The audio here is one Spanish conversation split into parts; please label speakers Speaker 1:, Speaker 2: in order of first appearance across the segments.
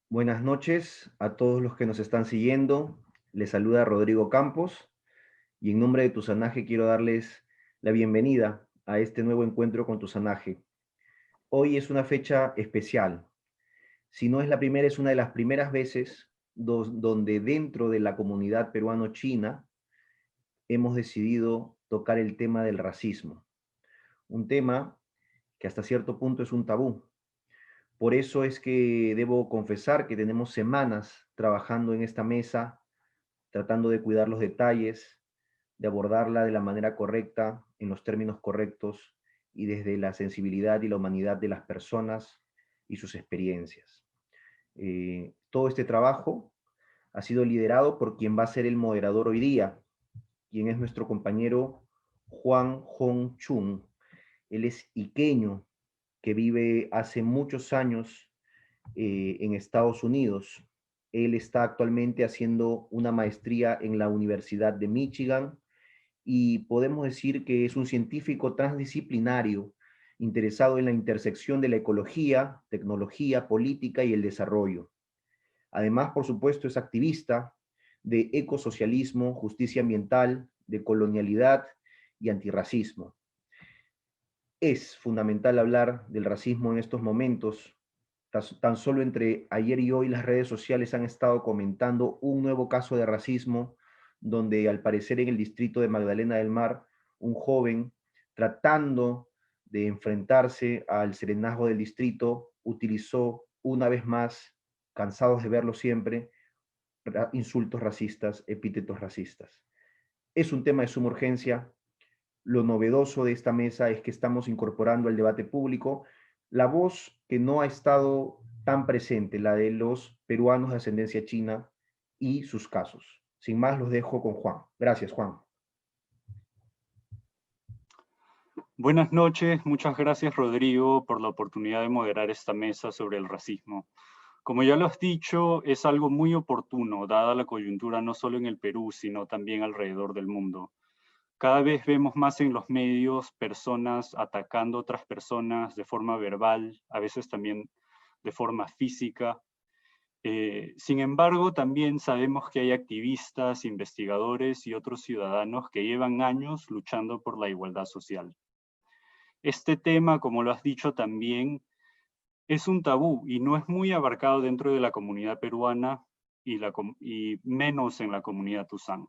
Speaker 1: Buenas noches a todos los que nos están siguiendo. Les saluda Rodrigo Campos y en nombre de Tusanaje quiero darles la bienvenida a este nuevo encuentro con Tusanaje. Hoy es una fecha especial. Si no es la primera, es una de las primeras veces donde dentro de la comunidad peruano-china hemos decidido tocar el tema del racismo. Un tema que hasta cierto punto es un tabú. Por eso es que debo confesar que tenemos semanas trabajando en esta mesa, tratando de cuidar los detalles, de abordarla de la manera correcta, en los términos correctos y desde la sensibilidad y la humanidad de las personas y sus experiencias. Todo este trabajo ha sido liderado por quien va a ser el moderador hoy día, quien es nuestro compañero Juan Hong Chun. Él es iqueño, que vive hace muchos años en Estados Unidos. Él está actualmente haciendo una maestría en la Universidad de Michigan y podemos decir que es un científico transdisciplinario interesado en la intersección de la ecología, tecnología, política y el desarrollo. Además, por supuesto, es activista de ecosocialismo, justicia ambiental, de colonialidad y antirracismo. Es fundamental hablar del racismo en estos momentos. Tan solo entre ayer y hoy las redes sociales han estado comentando un nuevo caso de racismo donde al parecer en el distrito de Magdalena del Mar, un joven tratando de enfrentarse al serenazgo del distrito utilizó una vez más, cansados de verlo siempre, insultos racistas, epítetos racistas. Es un tema de suma urgencia. Lo novedoso de esta mesa es que estamos incorporando al debate público la voz que no ha estado tan presente, la de los peruanos de ascendencia china y sus casos. Sin más, los dejo con Juan. Gracias, Juan.
Speaker 2: Buenas noches, muchas gracias Rodrigo por la oportunidad de moderar esta mesa sobre el racismo. Como ya lo has dicho, es algo muy oportuno, dada la coyuntura no solo en el Perú, sino también alrededor del mundo. Cada vez vemos más en los medios personas atacando a otras personas de forma verbal, a veces también de forma física. Sin embargo, también sabemos que hay activistas, investigadores y otros ciudadanos que llevan años luchando por la igualdad social. Este tema, como lo has dicho también, es un tabú y no es muy abarcado dentro de la comunidad peruana y menos en la comunidad Tuzán.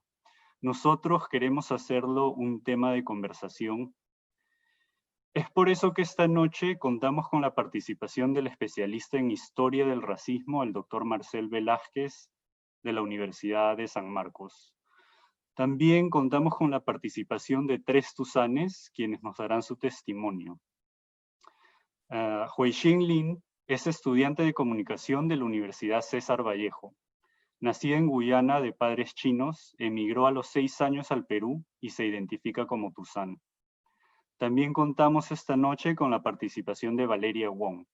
Speaker 2: Nosotros queremos hacerlo un tema de conversación. Es por eso que esta noche contamos con la participación del especialista en historia del racismo, el doctor Marcel Velázquez, de la Universidad de San Marcos. También contamos con la participación de 3 tuzanes, quienes nos darán su testimonio. Huixin Lin es estudiante de comunicación de la Universidad César Vallejo. Nacida en Guyana de padres chinos, emigró a los 6 años al Perú y se identifica como tuzán. También contamos esta noche con la participación de Valeria Wong,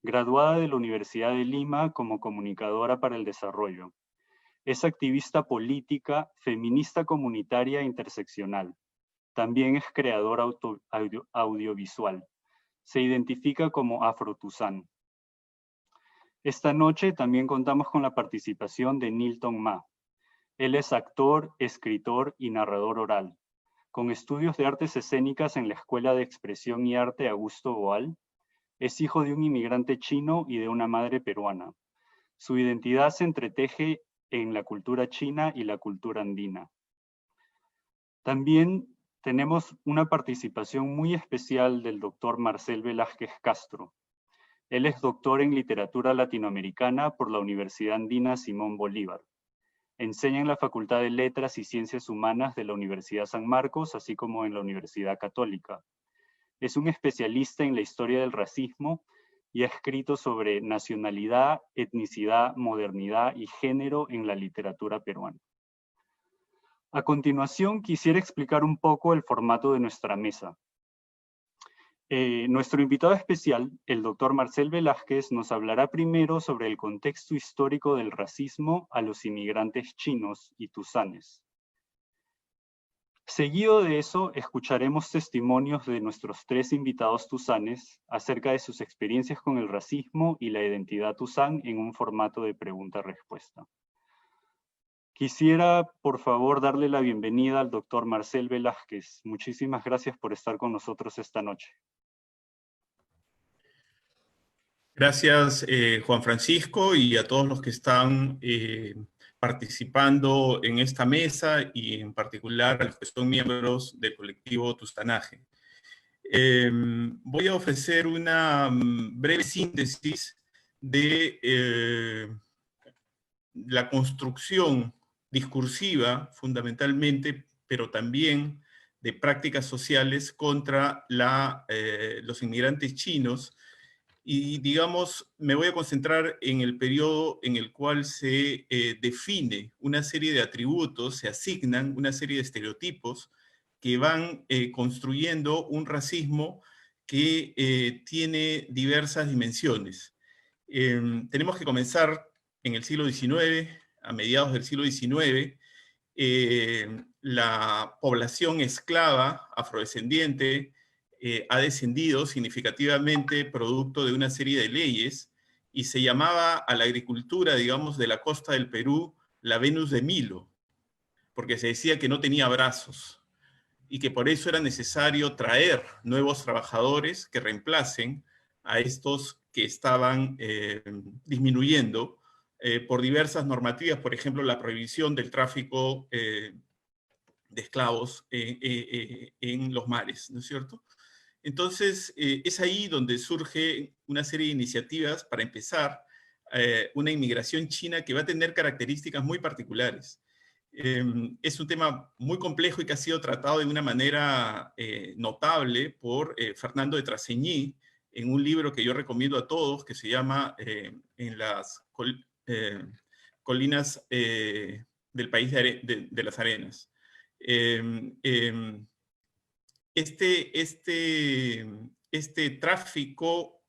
Speaker 2: graduada de la Universidad de Lima como comunicadora para el desarrollo. Es activista política, feminista comunitaria e interseccional. También es creadora audiovisual. Se identifica como afro-tuzán. Esta noche también contamos con la participación de Nilton Ma. Él es actor, escritor y narrador oral. Con estudios de artes escénicas en la Escuela de Expresión y Arte Augusto Boal, es hijo de un inmigrante chino y de una madre peruana. Su identidad se entreteje en la cultura china y la cultura andina. También tenemos una participación muy especial del doctor Marcel Velázquez Castro. Él es doctor en literatura latinoamericana por la Universidad Andina Simón Bolívar. Enseña en la Facultad de Letras y Ciencias Humanas de la Universidad San Marcos, así como en la Universidad Católica. Es un especialista en la historia del racismo y ha escrito sobre nacionalidad, etnicidad, modernidad y género en la literatura peruana. A continuación, quisiera explicar un poco el formato de nuestra mesa. Nuestro invitado especial, el doctor Marcel Velázquez, nos hablará primero sobre el contexto histórico del racismo a los inmigrantes chinos y tuzanes. Seguido de eso, escucharemos testimonios de nuestros 3 invitados tusanes acerca de sus experiencias con el racismo y la identidad tusán en un formato de pregunta-respuesta. Quisiera, por favor, darle la bienvenida al doctor Marcel Velázquez. Muchísimas gracias por estar con nosotros esta noche.
Speaker 3: Gracias, Juan Francisco, y a todos los que están participando en esta mesa, y en particular a los que son miembros del colectivo Tustanaje. Voy a ofrecer una breve síntesis de la construcción discursiva, fundamentalmente, pero también de prácticas sociales contra los inmigrantes chinos. Y, digamos, me voy a concentrar en el periodo en el cual se define una serie de atributos, se asignan una serie de estereotipos que van construyendo un racismo que tiene diversas dimensiones. Tenemos que comenzar en el siglo XIX, a mediados del siglo XIX, la población esclava afrodescendiente ha descendido significativamente producto de una serie de leyes, y se llamaba a la agricultura, digamos, de la costa del Perú, la Venus de Milo, porque se decía que no tenía brazos, y que por eso era necesario traer nuevos trabajadores que reemplacen a estos que estaban disminuyendo por diversas normativas, por ejemplo, la prohibición del tráfico de esclavos en los mares, ¿no es cierto? Entonces, es ahí donde surge una serie de iniciativas para empezar una inmigración china que va a tener características muy particulares. Es un tema muy complejo y que ha sido tratado de una manera notable por Fernando de Traseñí en un libro que yo recomiendo a todos, que se llama En las colinas del país de las arenas. Este tráfico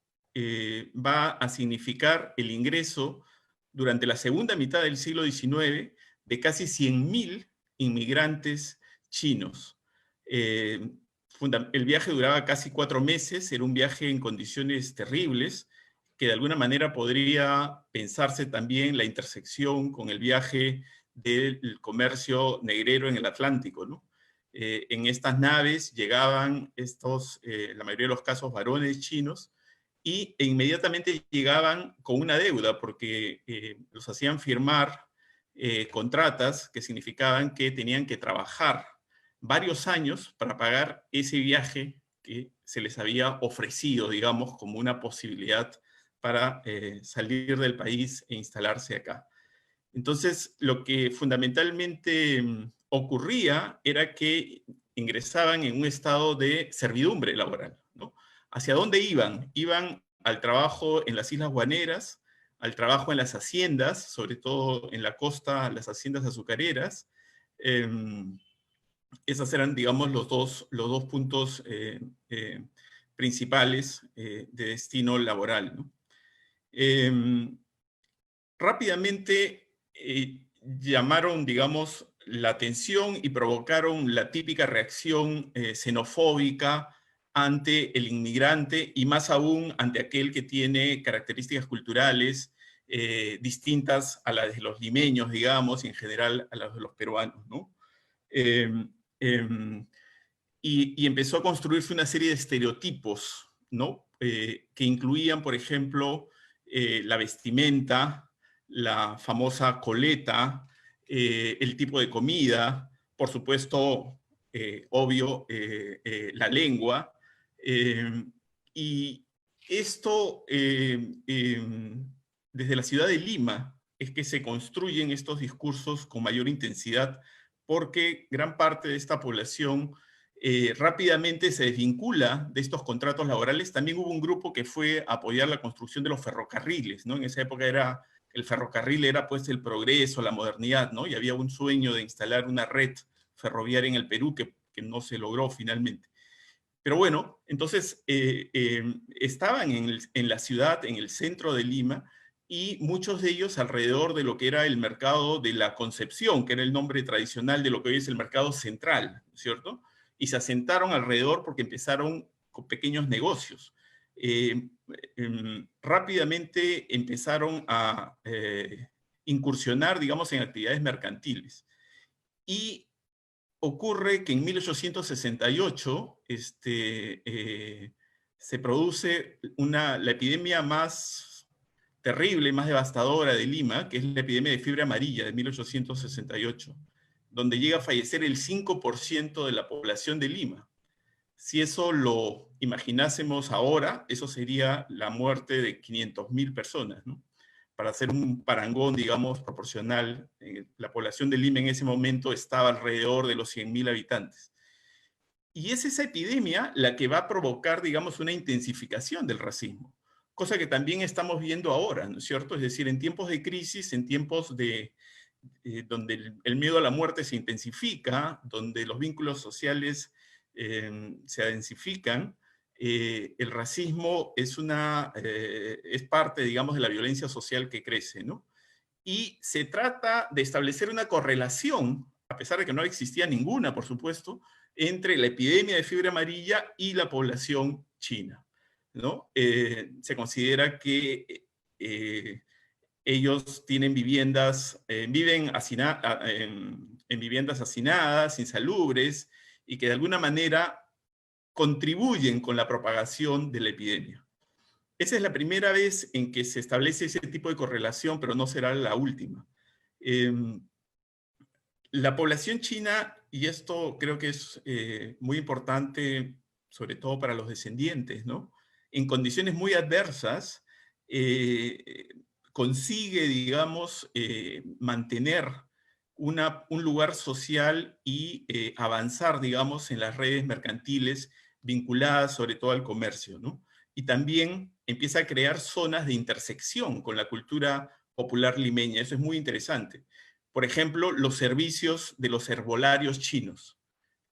Speaker 3: va a significar el ingreso durante la segunda mitad del siglo XIX de casi 100.000 inmigrantes chinos. El viaje duraba casi 4 meses, era un viaje en condiciones terribles, que de alguna manera podría pensarse también la intersección con el viaje del comercio negrero en el Atlántico, ¿no? En estas naves llegaban la mayoría de los casos, varones chinos, e inmediatamente llegaban con una deuda, porque los hacían firmar contratas que significaban que tenían que trabajar varios años para pagar ese viaje que se les había ofrecido, digamos, como una posibilidad para salir del país e instalarse acá. Entonces, lo que fundamentalmente ocurría era que ingresaban en un estado de servidumbre laboral, ¿no? ¿Hacia dónde iban? Iban al trabajo en las Islas Guaneras, al trabajo en las haciendas, sobre todo en la costa, las haciendas azucareras. Esas eran, digamos, los dos puntos principales de destino laboral, ¿no? Rápidamente llamaron, digamos, la atención y provocaron la típica reacción xenofóbica ante el inmigrante, y más aún ante aquel que tiene características culturales distintas a las de los limeños, digamos, y en general a las de los peruanos, ¿no? Y empezó a construirse una serie de estereotipos, ¿no? Que incluían, por ejemplo, la vestimenta, la famosa coleta, el tipo de comida, por supuesto, obvio, la lengua. Y esto, desde la ciudad de Lima, es que se construyen estos discursos con mayor intensidad, porque gran parte de esta población rápidamente se desvincula de estos contratos laborales. También hubo un grupo que fue a apoyar la construcción de los ferrocarriles, ¿no? En esa época el ferrocarril era pues el progreso, la modernidad, ¿no? Y había un sueño de instalar una red ferroviaria en el Perú que no se logró finalmente. Pero bueno, entonces estaban en la ciudad, en el centro de Lima, y muchos de ellos alrededor de lo que era el mercado de la Concepción, que era el nombre tradicional de lo que hoy es el mercado central, ¿no es cierto? Y se asentaron alrededor porque empezaron con pequeños negocios. Rápidamente empezaron a incursionar, digamos, en actividades mercantiles. Y ocurre que en 1868 se produce la epidemia más terrible, más devastadora de Lima, que es la epidemia de fiebre amarilla de 1868, donde llega a fallecer el 5% de la población de Lima. Si eso lo imaginásemos ahora, eso sería la muerte de 500.000 personas, ¿no? Para hacer un parangón, digamos, proporcional, la población de Lima en ese momento estaba alrededor de los 100.000 habitantes. Y es esa epidemia la que va a provocar, digamos, una intensificación del racismo, cosa que también estamos viendo ahora, ¿no es cierto? Es decir, en tiempos de crisis, en tiempos donde el miedo a la muerte se intensifica, donde los vínculos sociales se densifican, el racismo es parte, digamos, de la violencia social que crece, ¿no? Y se trata de establecer una correlación, a pesar de que no existía ninguna, por supuesto, entre la epidemia de fiebre amarilla y la población china, ¿no? Se considera que ellos tienen viviendas, viven en viviendas hacinadas, insalubres, y que de alguna manera contribuyen con la propagación de la epidemia. Esa es la primera vez en que se establece ese tipo de correlación, pero no será la última. La población china, y esto creo que es muy importante, sobre todo para los descendientes, ¿no? En condiciones muy adversas, consigue, digamos, mantener un lugar social y avanzar, digamos, en las redes mercantiles vinculadas sobre todo al comercio, ¿no? Y también empieza a crear zonas de intersección con la cultura popular limeña. Eso es muy interesante. Por ejemplo, los servicios de los herbolarios chinos,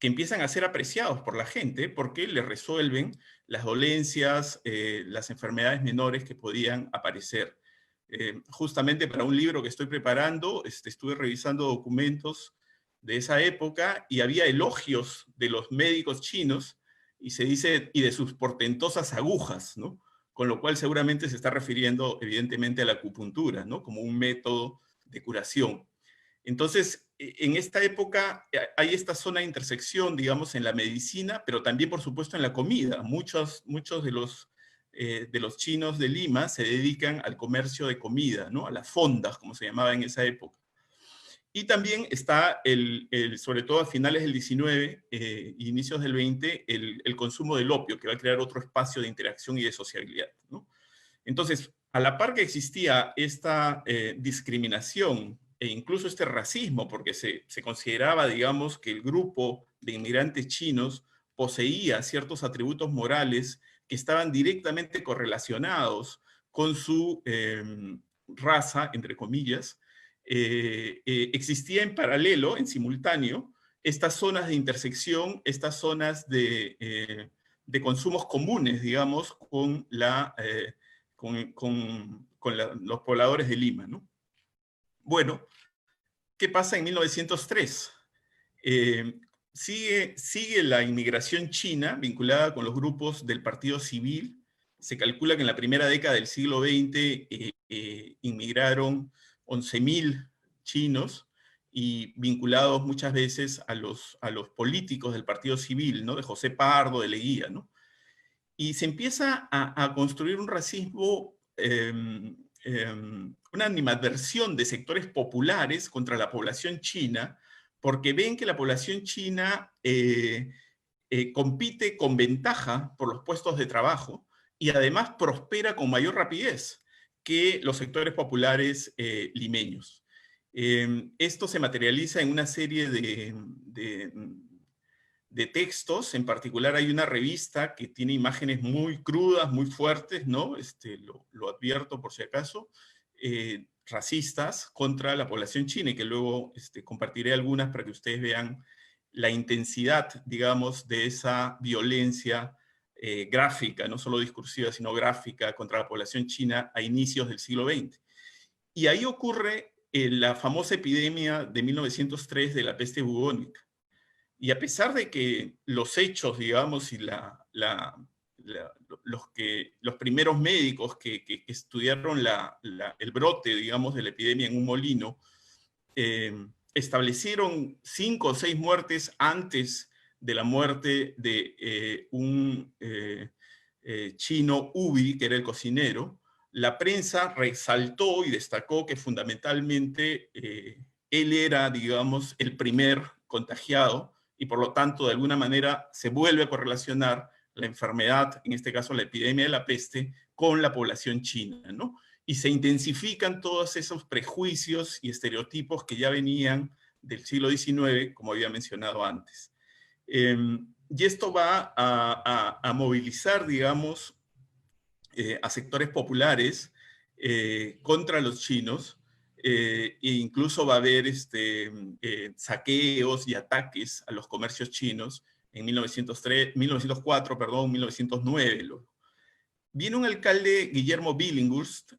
Speaker 3: que empiezan a ser apreciados por la gente porque les resuelven las dolencias, las enfermedades menores que podían aparecer. Justamente para un libro que estoy preparando, estuve revisando documentos de esa época y había elogios de los médicos chinos y se dice, y de sus portentosas agujas, ¿no? Con lo cual seguramente se está refiriendo evidentemente a la acupuntura, ¿no? Como un método de curación. Entonces, en esta época hay esta zona de intersección, digamos, en la medicina, pero también, por supuesto, en la comida. Muchos de los chinos de Lima se dedican al comercio de comida, ¿no? A las fondas, como se llamaba en esa época. Y también está, sobre todo a finales del 19 e inicios del 20, el consumo del opio, que va a crear otro espacio de interacción y de sociabilidad, ¿no? Entonces, a la par que existía esta discriminación e incluso este racismo, porque se consideraba, digamos, que el grupo de inmigrantes chinos poseía ciertos atributos morales que estaban directamente correlacionados con su raza, entre comillas, existía en paralelo, en simultáneo, estas zonas de intersección, estas zonas de consumos comunes, digamos, con los pobladores de Lima, ¿no? Bueno, ¿qué pasa en 1903? Sigue la inmigración china vinculada con los grupos del Partido Civil. Se calcula que en la primera década del siglo XX inmigraron 11.000 chinos y vinculados muchas veces a los políticos del Partido Civil, ¿no? De José Pardo, de Leguía, ¿no? Y se empieza a construir un racismo, una animadversión de sectores populares contra la población china, porque ven que la población china compite con ventaja por los puestos de trabajo y además prospera con mayor rapidez que los sectores populares limeños. Esto se materializa en una serie de textos. En particular hay una revista que tiene imágenes muy crudas, muy fuertes, ¿no? Lo advierto por si acaso, racistas contra la población china, y que luego compartiré algunas para que ustedes vean la intensidad, digamos, de esa violencia gráfica, no solo discursiva, sino gráfica contra la población china a inicios del siglo XX. Y ahí ocurre la famosa epidemia de 1903 de la peste bubónica. Y a pesar de que los hechos, digamos, y los primeros médicos que estudiaron el brote, digamos, de la epidemia en un molino, establecieron 5 o 6 muertes antes de la muerte de un chino Ubi, que era el cocinero, la prensa resaltó y destacó que fundamentalmente él era, digamos, el primer contagiado, y por lo tanto, de alguna manera, se vuelve a correlacionar la enfermedad, en este caso la epidemia de la peste, con la población china, ¿no? Y se intensifican todos esos prejuicios y estereotipos que ya venían del siglo XIX, como había mencionado antes. Y esto va a movilizar, digamos, a sectores populares contra los chinos, e incluso va a haber saqueos y ataques a los comercios chinos en 1904, perdón, 1909. Viene un alcalde, Guillermo Billinghurst,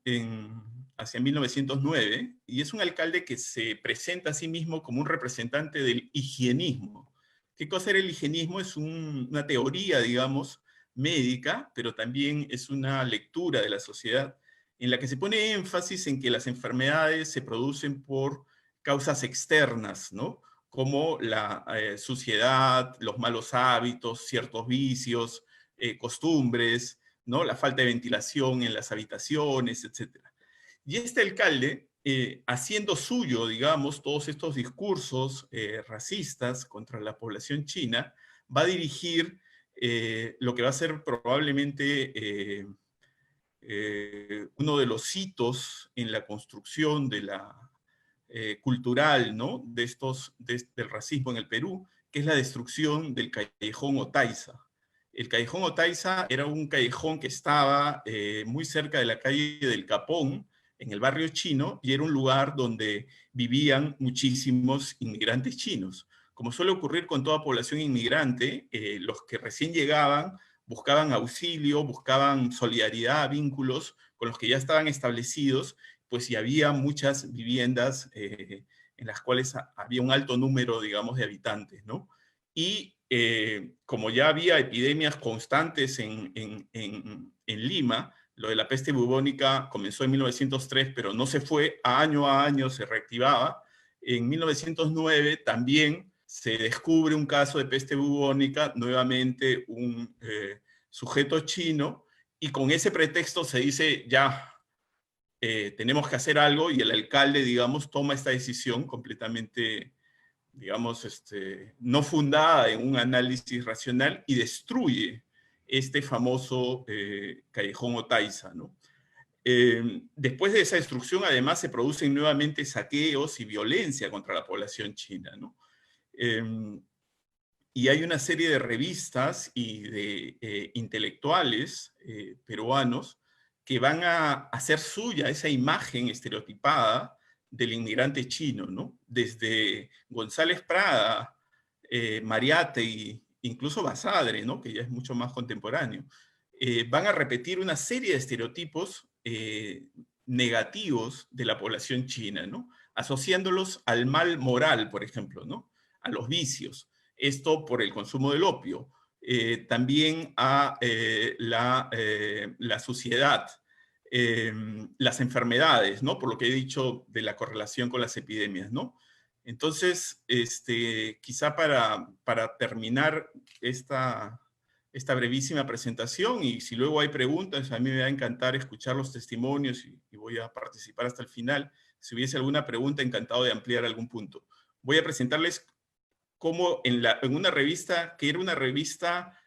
Speaker 3: hacia 1909, y es un alcalde que se presenta a sí mismo como un representante del higienismo. ¿Qué cosa era el higienismo? Es una teoría, digamos, médica, pero también es una lectura de la sociedad en la que se pone énfasis en que las enfermedades se producen por causas externas, ¿no? Como la suciedad, los malos hábitos, ciertos vicios, costumbres, ¿no? La falta de ventilación en las habitaciones, etc. Y este alcalde, haciendo suyo, digamos, todos estos discursos racistas contra la población china, va a dirigir lo que va a ser probablemente uno de los hitos en la construcción de la cultural, ¿no? Del racismo en el Perú, que es la destrucción del callejón Otaiza. El callejón Otaiza era un callejón que estaba muy cerca de la calle del Capón, en el barrio chino, y era un lugar donde vivían muchísimos inmigrantes chinos. Como suele ocurrir con toda población inmigrante, los que recién llegaban buscaban auxilio, buscaban solidaridad, vínculos con los que ya estaban establecidos, pues y había muchas viviendas en las cuales había un alto número, digamos, de habitantes, ¿no? Y como ya había epidemias constantes en Lima, lo de la peste bubónica comenzó en 1903, pero no se fue, a año se reactivaba. En 1909 también se descubre un caso de peste bubónica, nuevamente un sujeto chino, y con ese pretexto se dice, ya, tenemos que hacer algo, y el alcalde, digamos, toma esta decisión completamente, digamos, no fundada en un análisis racional, y destruye este famoso callejón Otaiza, ¿no? Después de esa destrucción, además, se producen nuevamente saqueos y violencia contra la población china, ¿no? Y hay una serie de revistas y de intelectuales peruanos que van a hacer suya esa imagen estereotipada del inmigrante chino, ¿no? Desde González Prada, Mariate e incluso Basadre, ¿no? Que ya es mucho más contemporáneo. Van a repetir una serie de estereotipos negativos de la población china, ¿no? Asociándolos al mal moral, por ejemplo, ¿no? A los vicios. Esto por el consumo del opio. También a la suciedad, las enfermedades, ¿no? Por lo que he dicho de la correlación con las epidemias, ¿no? Entonces, quizá para terminar esta brevísima presentación, y si luego hay preguntas, a mí me va a encantar escuchar los testimonios y voy a participar hasta el final. Si hubiese alguna pregunta, encantado de ampliar algún punto. Voy a presentarles cómo en una revista, que era una revista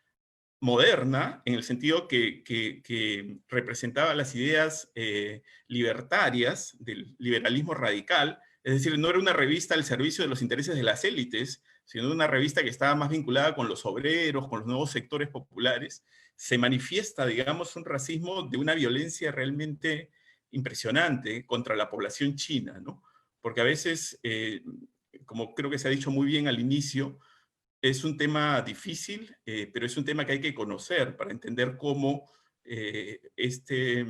Speaker 3: moderna, en el sentido que representaba las ideas libertarias del liberalismo radical, es decir, no era una revista al servicio de los intereses de las élites, sino una revista que estaba más vinculada con los obreros, con los nuevos sectores populares. Se manifiesta, digamos, un racismo de una violencia realmente impresionante contra la población china, ¿no? Porque a veces, como creo que se ha dicho muy bien al inicio, es un tema difícil, pero es un tema que hay que conocer para entender cómo este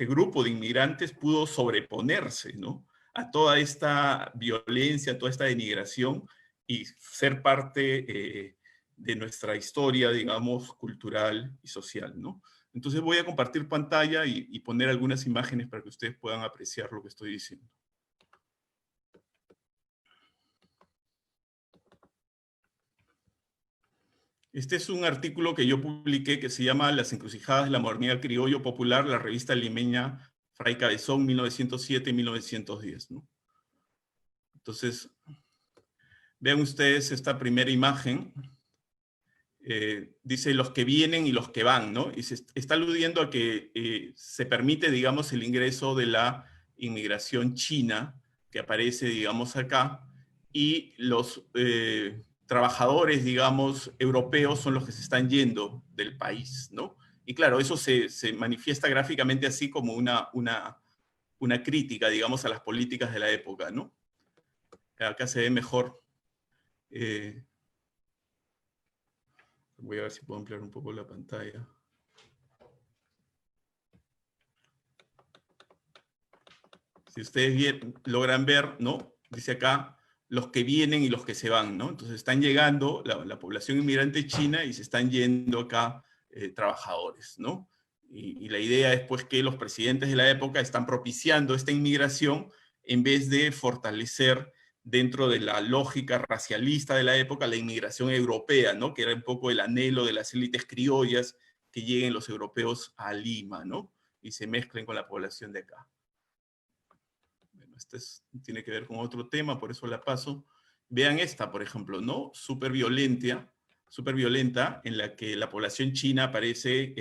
Speaker 3: grupo de inmigrantes pudo sobreponerse, ¿no? A toda esta violencia, a toda esta denigración y ser parte de nuestra historia, digamos, cultural y social, ¿no? Entonces voy a compartir pantalla y poner algunas imágenes para que ustedes puedan apreciar lo que estoy diciendo. Este es un artículo que yo publiqué que se llama Las encrucijadas de la modernidad criollo popular, la revista limeña Fray Cabezón, 1907-1910, ¿no? Entonces, vean ustedes esta primera imagen. Dice los que vienen y los que van, ¿no? Y se está aludiendo a que se permite, digamos, el ingreso de la inmigración china, que aparece, digamos, acá, y los trabajadores, digamos, europeos son los que se están yendo del país, ¿no? Y claro, eso se manifiesta gráficamente así como una crítica, digamos, a las políticas de la época, ¿no? Acá se ve mejor. Voy a ver si puedo ampliar un poco la pantalla. Si ustedes logran ver, ¿no? Dice acá, los que vienen y los que se van, ¿no? Entonces están llegando la población inmigrante china y se están yendo acá trabajadores, ¿no? Y la idea es pues que los presidentes de la época están propiciando esta inmigración en vez de fortalecer dentro de la lógica racialista de la época la inmigración europea, ¿no? Que era un poco el anhelo de las élites criollas que lleguen los europeos a Lima, ¿no? Y se mezclen con la población de acá. Bueno, tiene que ver con otro tema, por eso la paso. Vean esta, por ejemplo, ¿no? Súper violenta, en la que la población china aparece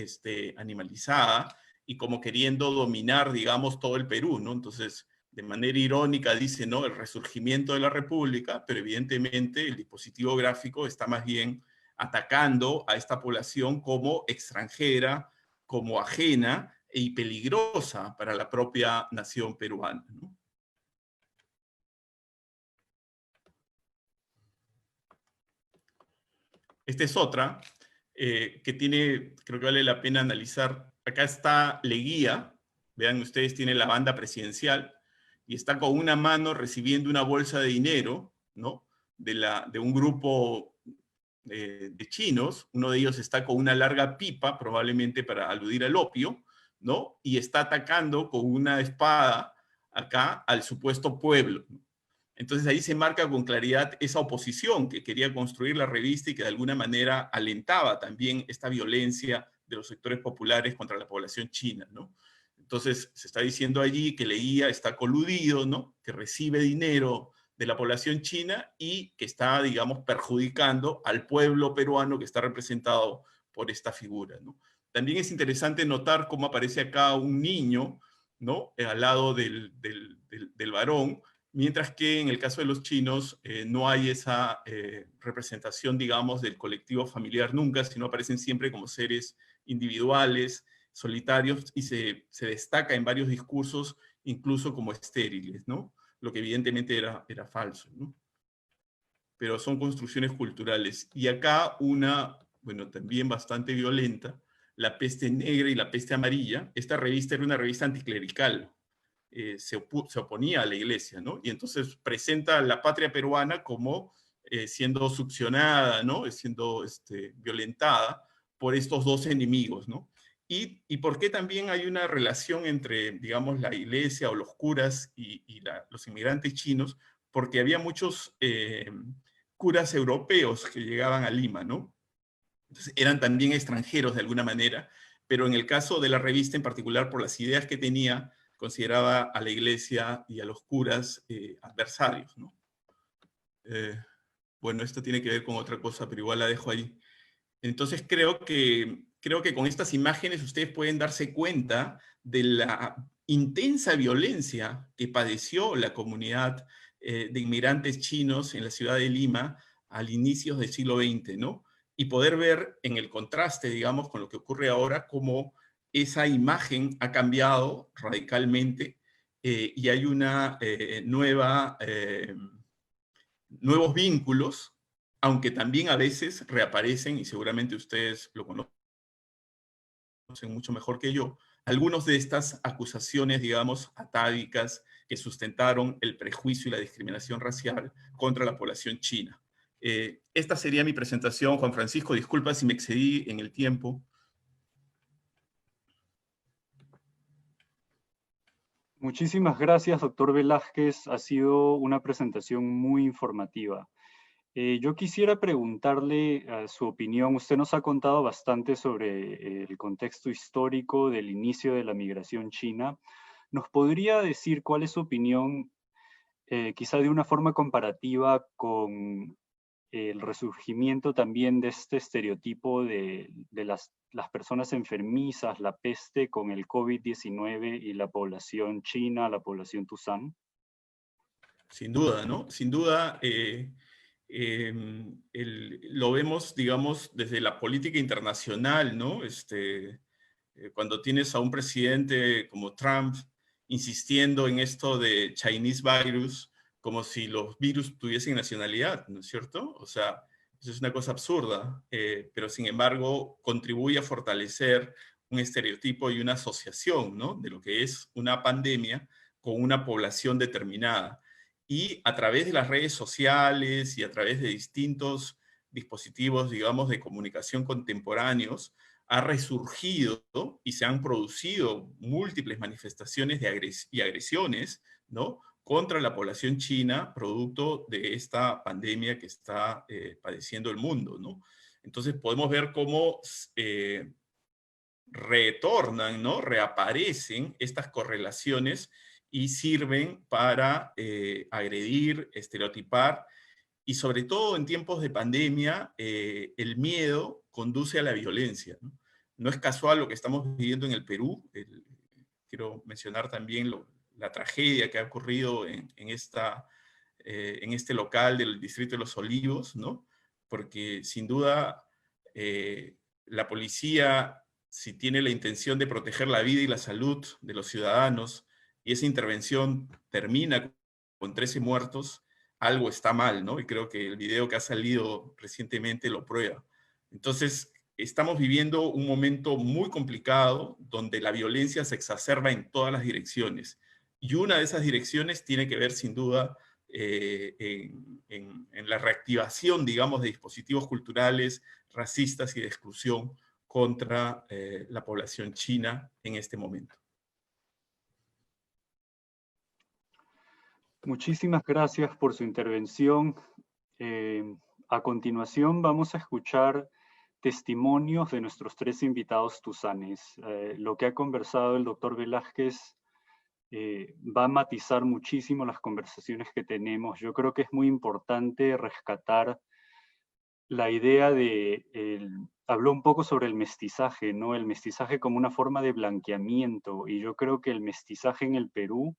Speaker 3: animalizada y como queriendo dominar, digamos, todo el Perú, ¿no? Entonces, de manera irónica dice, ¿no? El resurgimiento de la República, pero evidentemente el dispositivo gráfico está más bien atacando a esta población como extranjera, como ajena y peligrosa para la propia nación peruana, ¿no? Esta es otra que creo que vale la pena analizar. Acá está Leguía, vean ustedes, tiene la banda presidencial y está con una mano recibiendo una bolsa de dinero, ¿no? De un grupo de chinos. Uno de ellos está con una larga pipa, probablemente para aludir al opio, ¿no? Y está atacando con una espada acá al supuesto pueblo. Entonces ahí se marca con claridad esa oposición que quería construir la revista y que de alguna manera alentaba también esta violencia de los sectores populares contra la población china, ¿no? Entonces se está diciendo allí que Leguía está coludido, ¿no? Que recibe dinero de la población china y que está, digamos, perjudicando al pueblo peruano que está representado por esta figura, ¿no? También es interesante notar cómo aparece acá un niño, ¿no? Al lado del varón, mientras que en el caso de los chinos no hay esa representación, digamos, del colectivo familiar nunca, sino aparecen siempre como seres individuales, solitarios, y se destaca en varios discursos incluso como estériles, ¿no? Lo que evidentemente era falso, ¿no? Pero son construcciones culturales. Y acá una, bueno, también bastante violenta, La Peste Negra y La Peste Amarilla. Esta revista era una revista anticlerical, se oponía a la iglesia, ¿no? Y entonces presenta a la patria peruana como siendo succionada, ¿no? Siendo violentada por estos dos enemigos, ¿no? Y por qué también hay una relación entre, digamos, la iglesia o los curas y los inmigrantes chinos, porque había muchos curas europeos que llegaban a Lima, ¿no? Entonces eran también extranjeros de alguna manera, pero en el caso de la revista en particular, por las ideas que tenía, consideraba a la iglesia y a los curas adversarios, ¿no? Bueno, esto tiene que ver con otra cosa, pero igual la dejo ahí. Entonces creo que con estas imágenes ustedes pueden darse cuenta de la intensa violencia que padeció la comunidad de inmigrantes chinos en la ciudad de Lima al inicio del siglo XX, ¿no? Y poder ver en el contraste, digamos, con lo que ocurre ahora, cómo esa imagen ha cambiado radicalmente y hay una nuevos vínculos, aunque también a veces reaparecen, y seguramente ustedes lo conocen mucho mejor que yo, algunas de estas acusaciones, digamos, atávicas que sustentaron el prejuicio y la discriminación racial contra la población china. Esta sería mi presentación. Juan Francisco, disculpa si me excedí en el tiempo.
Speaker 2: Muchísimas gracias, doctor Velázquez. Ha sido una presentación muy informativa. Yo quisiera preguntarle su opinión. Usted nos ha contado bastante sobre el contexto histórico del inicio de la migración china. ¿Nos podría decir cuál es su opinión, quizá de una forma comparativa, con el resurgimiento también de este estereotipo de las personas enfermizas, la peste, con el COVID-19 y la población china, la población Tuzán?
Speaker 3: Sin duda, ¿no? Sin duda, lo vemos, digamos, desde la política internacional, ¿no? Cuando tienes a un presidente como Trump insistiendo en esto de Chinese virus, como si los virus tuviesen nacionalidad, ¿no es cierto? O sea, eso es una cosa absurda, pero sin embargo contribuye a fortalecer un estereotipo y una asociación, ¿no? De lo que es una pandemia con una población determinada. Y a través de las redes sociales y a través de distintos dispositivos, digamos, de comunicación contemporáneos, ha resurgido y se han producido múltiples manifestaciones y agresiones, ¿no?, contra la población china, producto de esta pandemia que está padeciendo el mundo, ¿no? Entonces podemos ver cómo retornan, ¿no?, reaparecen estas correlaciones y sirven para agredir, estereotipar, y sobre todo en tiempos de pandemia, el miedo conduce a la violencia, ¿no? No es casual lo que estamos viviendo en el Perú. Quiero mencionar también la tragedia que ha ocurrido en este local del Distrito de Los Olivos, ¿no? Porque sin duda la policía, si tiene la intención de proteger la vida y la salud de los ciudadanos, y esa intervención termina con 13 muertos, algo está mal, ¿no? Y creo que el video que ha salido recientemente lo prueba. Entonces, estamos viviendo un momento muy complicado donde la violencia se exacerba en todas las direcciones. Y una de esas direcciones tiene que ver, sin duda, en la reactivación, digamos, de dispositivos culturales, racistas y de exclusión contra la población china en este momento.
Speaker 2: Muchísimas gracias por su intervención. A continuación vamos a escuchar testimonios de nuestros 3 invitados tuzanes. Lo que ha conversado el doctor Velázquez va a matizar muchísimo las conversaciones que tenemos. Yo creo que es muy importante rescatar la idea habló un poco sobre el mestizaje, ¿no? El mestizaje como una forma de blanqueamiento, y yo creo que el mestizaje en el Perú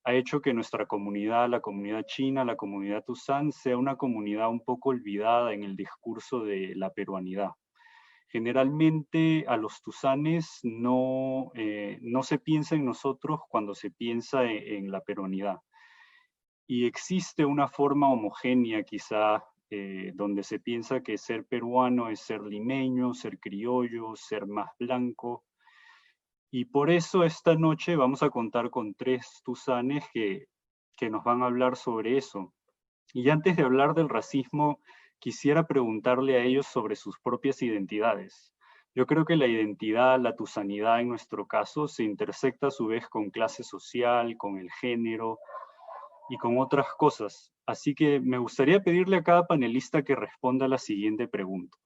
Speaker 2: ha hecho que nuestra comunidad, la comunidad china, la comunidad tuzán, sea una comunidad un poco olvidada en el discurso de la peruanidad. Generalmente a los tuzanes no se piensa en nosotros cuando se piensa en la peruanidad. Y existe una forma homogénea quizá, donde se piensa que ser peruano es ser limeño, ser criollo, ser más blanco. Y por eso esta noche vamos a contar con 3 tuzanes que nos van a hablar sobre eso. Y antes de hablar del racismo, quisiera preguntarle a ellos sobre sus propias identidades. Yo creo que la identidad, la tuzanidad en nuestro caso, se intersecta a su vez con clase social, con el género y con otras cosas. Así que me gustaría pedirle a cada panelista que responda a la siguiente pregunta.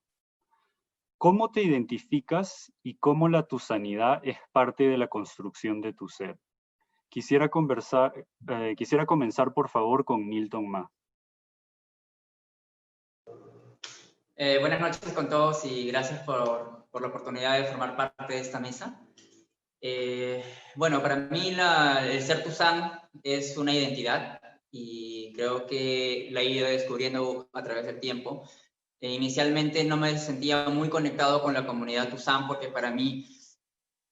Speaker 2: ¿Cómo te identificas y cómo la tuzanidad es parte de la construcción de tu ser? Quisiera comenzar, por favor, con Milton Ma.
Speaker 4: Buenas noches con todos y gracias por la oportunidad de formar parte de esta mesa. Bueno, para mí el ser tuzán es una identidad y creo que la he ido descubriendo a través del tiempo. Inicialmente no me sentía muy conectado con la comunidad tuzán porque para mí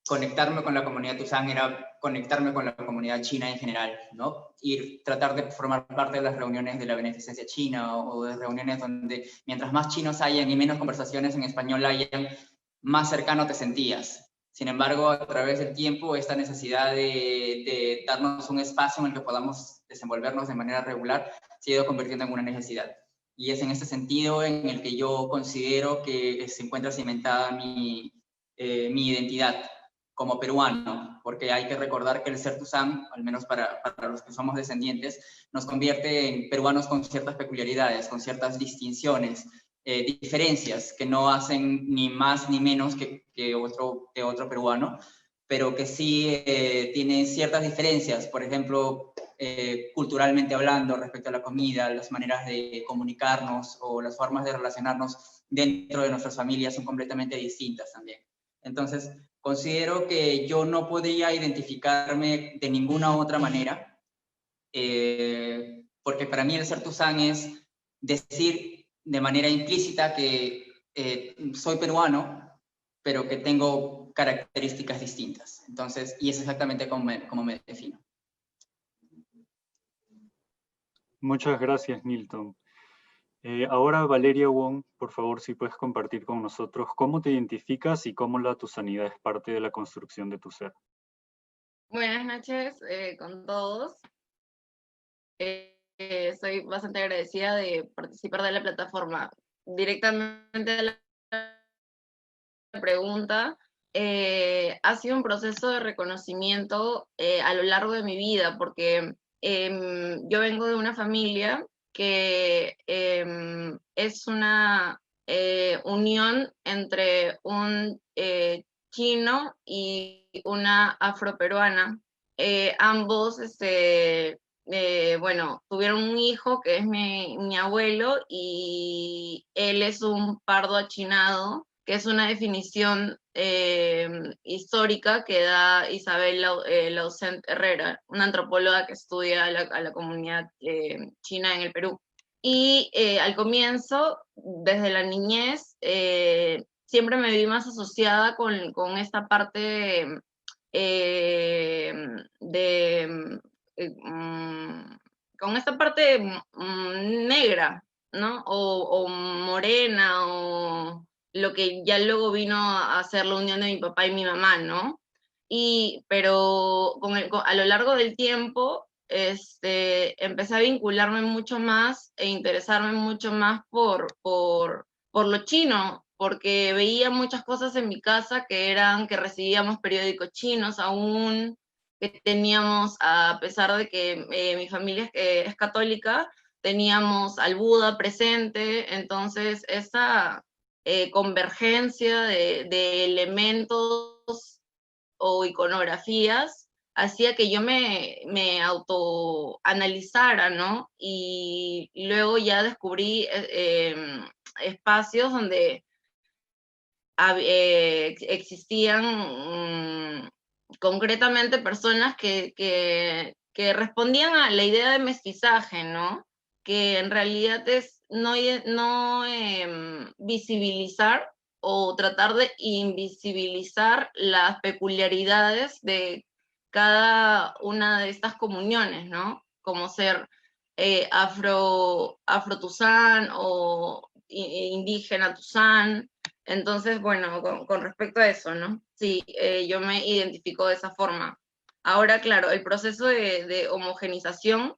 Speaker 4: conectarme con la comunidad tuzán era conectarme con la comunidad china en general, ¿no? Y tratar de formar parte de las reuniones de la beneficencia china o de reuniones donde mientras más chinos hayan y menos conversaciones en español hayan, más cercano te sentías. Sin embargo, a través del tiempo, esta necesidad de darnos un espacio en el que podamos desenvolvernos de manera regular se ha ido convirtiendo en una necesidad. y es en ese sentido en el que yo considero que se encuentra cimentada mi identidad como peruano, porque hay que recordar que el ser Tuzán, al menos para los que somos descendientes, nos convierte en peruanos con ciertas peculiaridades, con ciertas distinciones, diferencias que no hacen ni más ni menos que otro peruano, pero que sí tienen ciertas diferencias, por ejemplo, culturalmente hablando, respecto a la comida, las maneras de comunicarnos o las formas de relacionarnos dentro de nuestras familias son completamente distintas también. Entonces, considero que yo no podría identificarme de ninguna otra manera, porque para mí el ser Tuzán es decir de manera implícita que soy peruano, pero que tengo características distintas. Entonces, y es exactamente como me defino.
Speaker 2: Muchas gracias, Nilton. Ahora, Valeria Wong, por favor, si puedes compartir con nosotros cómo te identificas y cómo la tusanidad es parte de la construcción de tu ser.
Speaker 5: Buenas noches con todos. Estoy bastante agradecida de participar de la plataforma. Directamente a la pregunta, ha sido un proceso de reconocimiento a lo largo de mi vida, porque yo vengo de una familia que es una unión entre un chino y una afroperuana. Ambos, bueno, tuvieron un hijo que es mi abuelo, y él es un pardo achinado, que es una definición histórica que da Isabel Laucent Herrera, una antropóloga que estudia a la comunidad china en el Perú. Y al comienzo, desde la niñez, siempre me vi más asociada con esta parte con esta parte negra, ¿no? O morena, o lo que ya luego vino a ser la unión de mi papá y mi mamá, ¿no? Pero a lo largo del tiempo, empecé a vincularme mucho más e interesarme mucho más por lo chino, porque veía muchas cosas en mi casa que recibíamos periódicos chinos aún, que teníamos, a pesar de que mi familia es católica, teníamos al Buda presente. Entonces esa convergencia de elementos o iconografías hacía que yo me autoanalizara, ¿no? Y luego ya descubrí espacios donde existían concretamente personas que respondían a la idea de mestizaje, ¿no? Que en realidad es no visibilizar o tratar de invisibilizar las peculiaridades de cada una de estas comuniones, ¿no? Como ser afro-tuzán o indígena tuzán. Entonces, bueno, con respecto a eso, ¿no? Sí, yo me identifico de esa forma. Ahora, claro, el proceso de homogenización,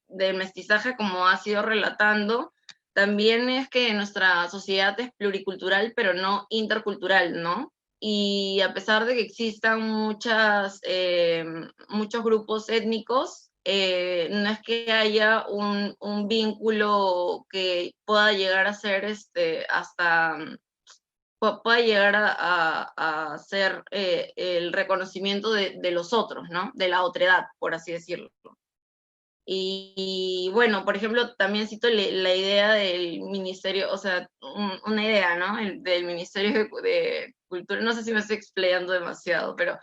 Speaker 5: del mestizaje, como ha sido relatando, también es que nuestra sociedad es pluricultural, pero no intercultural, ¿no? Y a pesar de que existan muchos grupos étnicos, no es que haya un vínculo que pueda llegar a ser pueda llegar a ser el reconocimiento de los otros, ¿no? De la otredad, por así decirlo. Y bueno, por ejemplo, también cito la idea del ministerio, o sea, una idea, ¿no? Del Ministerio de Cultura, no sé si me estoy explayando demasiado, pero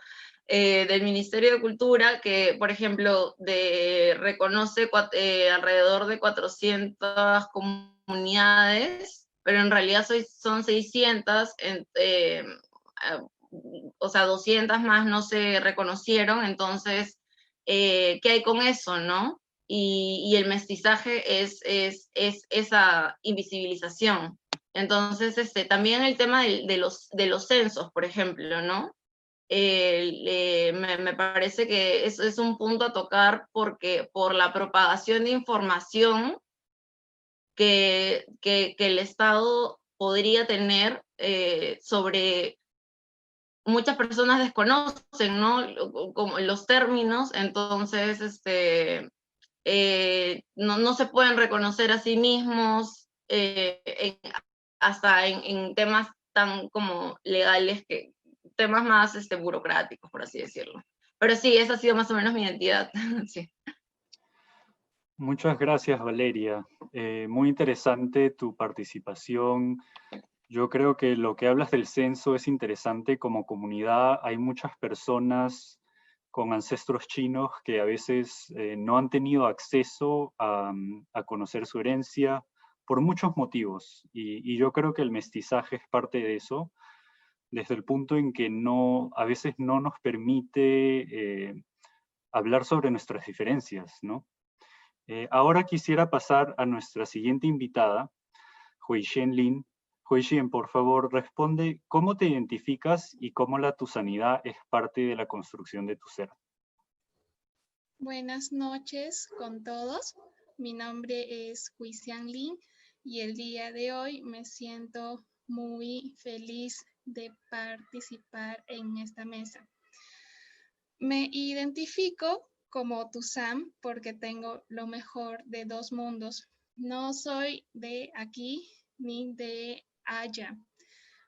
Speaker 5: del Ministerio de Cultura, que, por ejemplo, reconoce alrededor de 400 comunidades, pero en realidad son 600, o sea, 200 más no se reconocieron. Entonces, ¿qué hay con eso, no? Y el mestizaje es esa invisibilización. Entonces, también el tema de los censos, por ejemplo, ¿no? Me parece que eso es un punto a tocar, porque por la propagación de información que el Estado podría tener sobre muchas personas desconocen, ¿no? Como los términos, entonces no se pueden reconocer a sí mismos hasta en temas tan como legales, temas más burocráticos, por así decirlo. Pero sí, esa ha sido más o menos mi identidad. Sí.
Speaker 2: Muchas gracias, Valeria. Muy interesante tu participación. Yo creo que lo que hablas del censo es interesante. Como comunidad hay muchas personas con ancestros chinos que a veces no han tenido acceso a conocer su herencia por muchos motivos. Y yo creo que el mestizaje es parte de eso, desde el punto en que a veces no nos permite hablar sobre nuestras diferencias, ¿no? Ahora quisiera pasar a nuestra siguiente invitada, Huixien Lin. Huixien, por favor, responde cómo te identificas y cómo la tusanidad es parte de la construcción de tu ser.
Speaker 6: Buenas noches con todos. Mi nombre es Huixien Lin y el día de hoy me siento muy feliz de participar en esta mesa. Me identifico como Tusam porque tengo lo mejor de dos mundos. No soy de aquí ni de allá.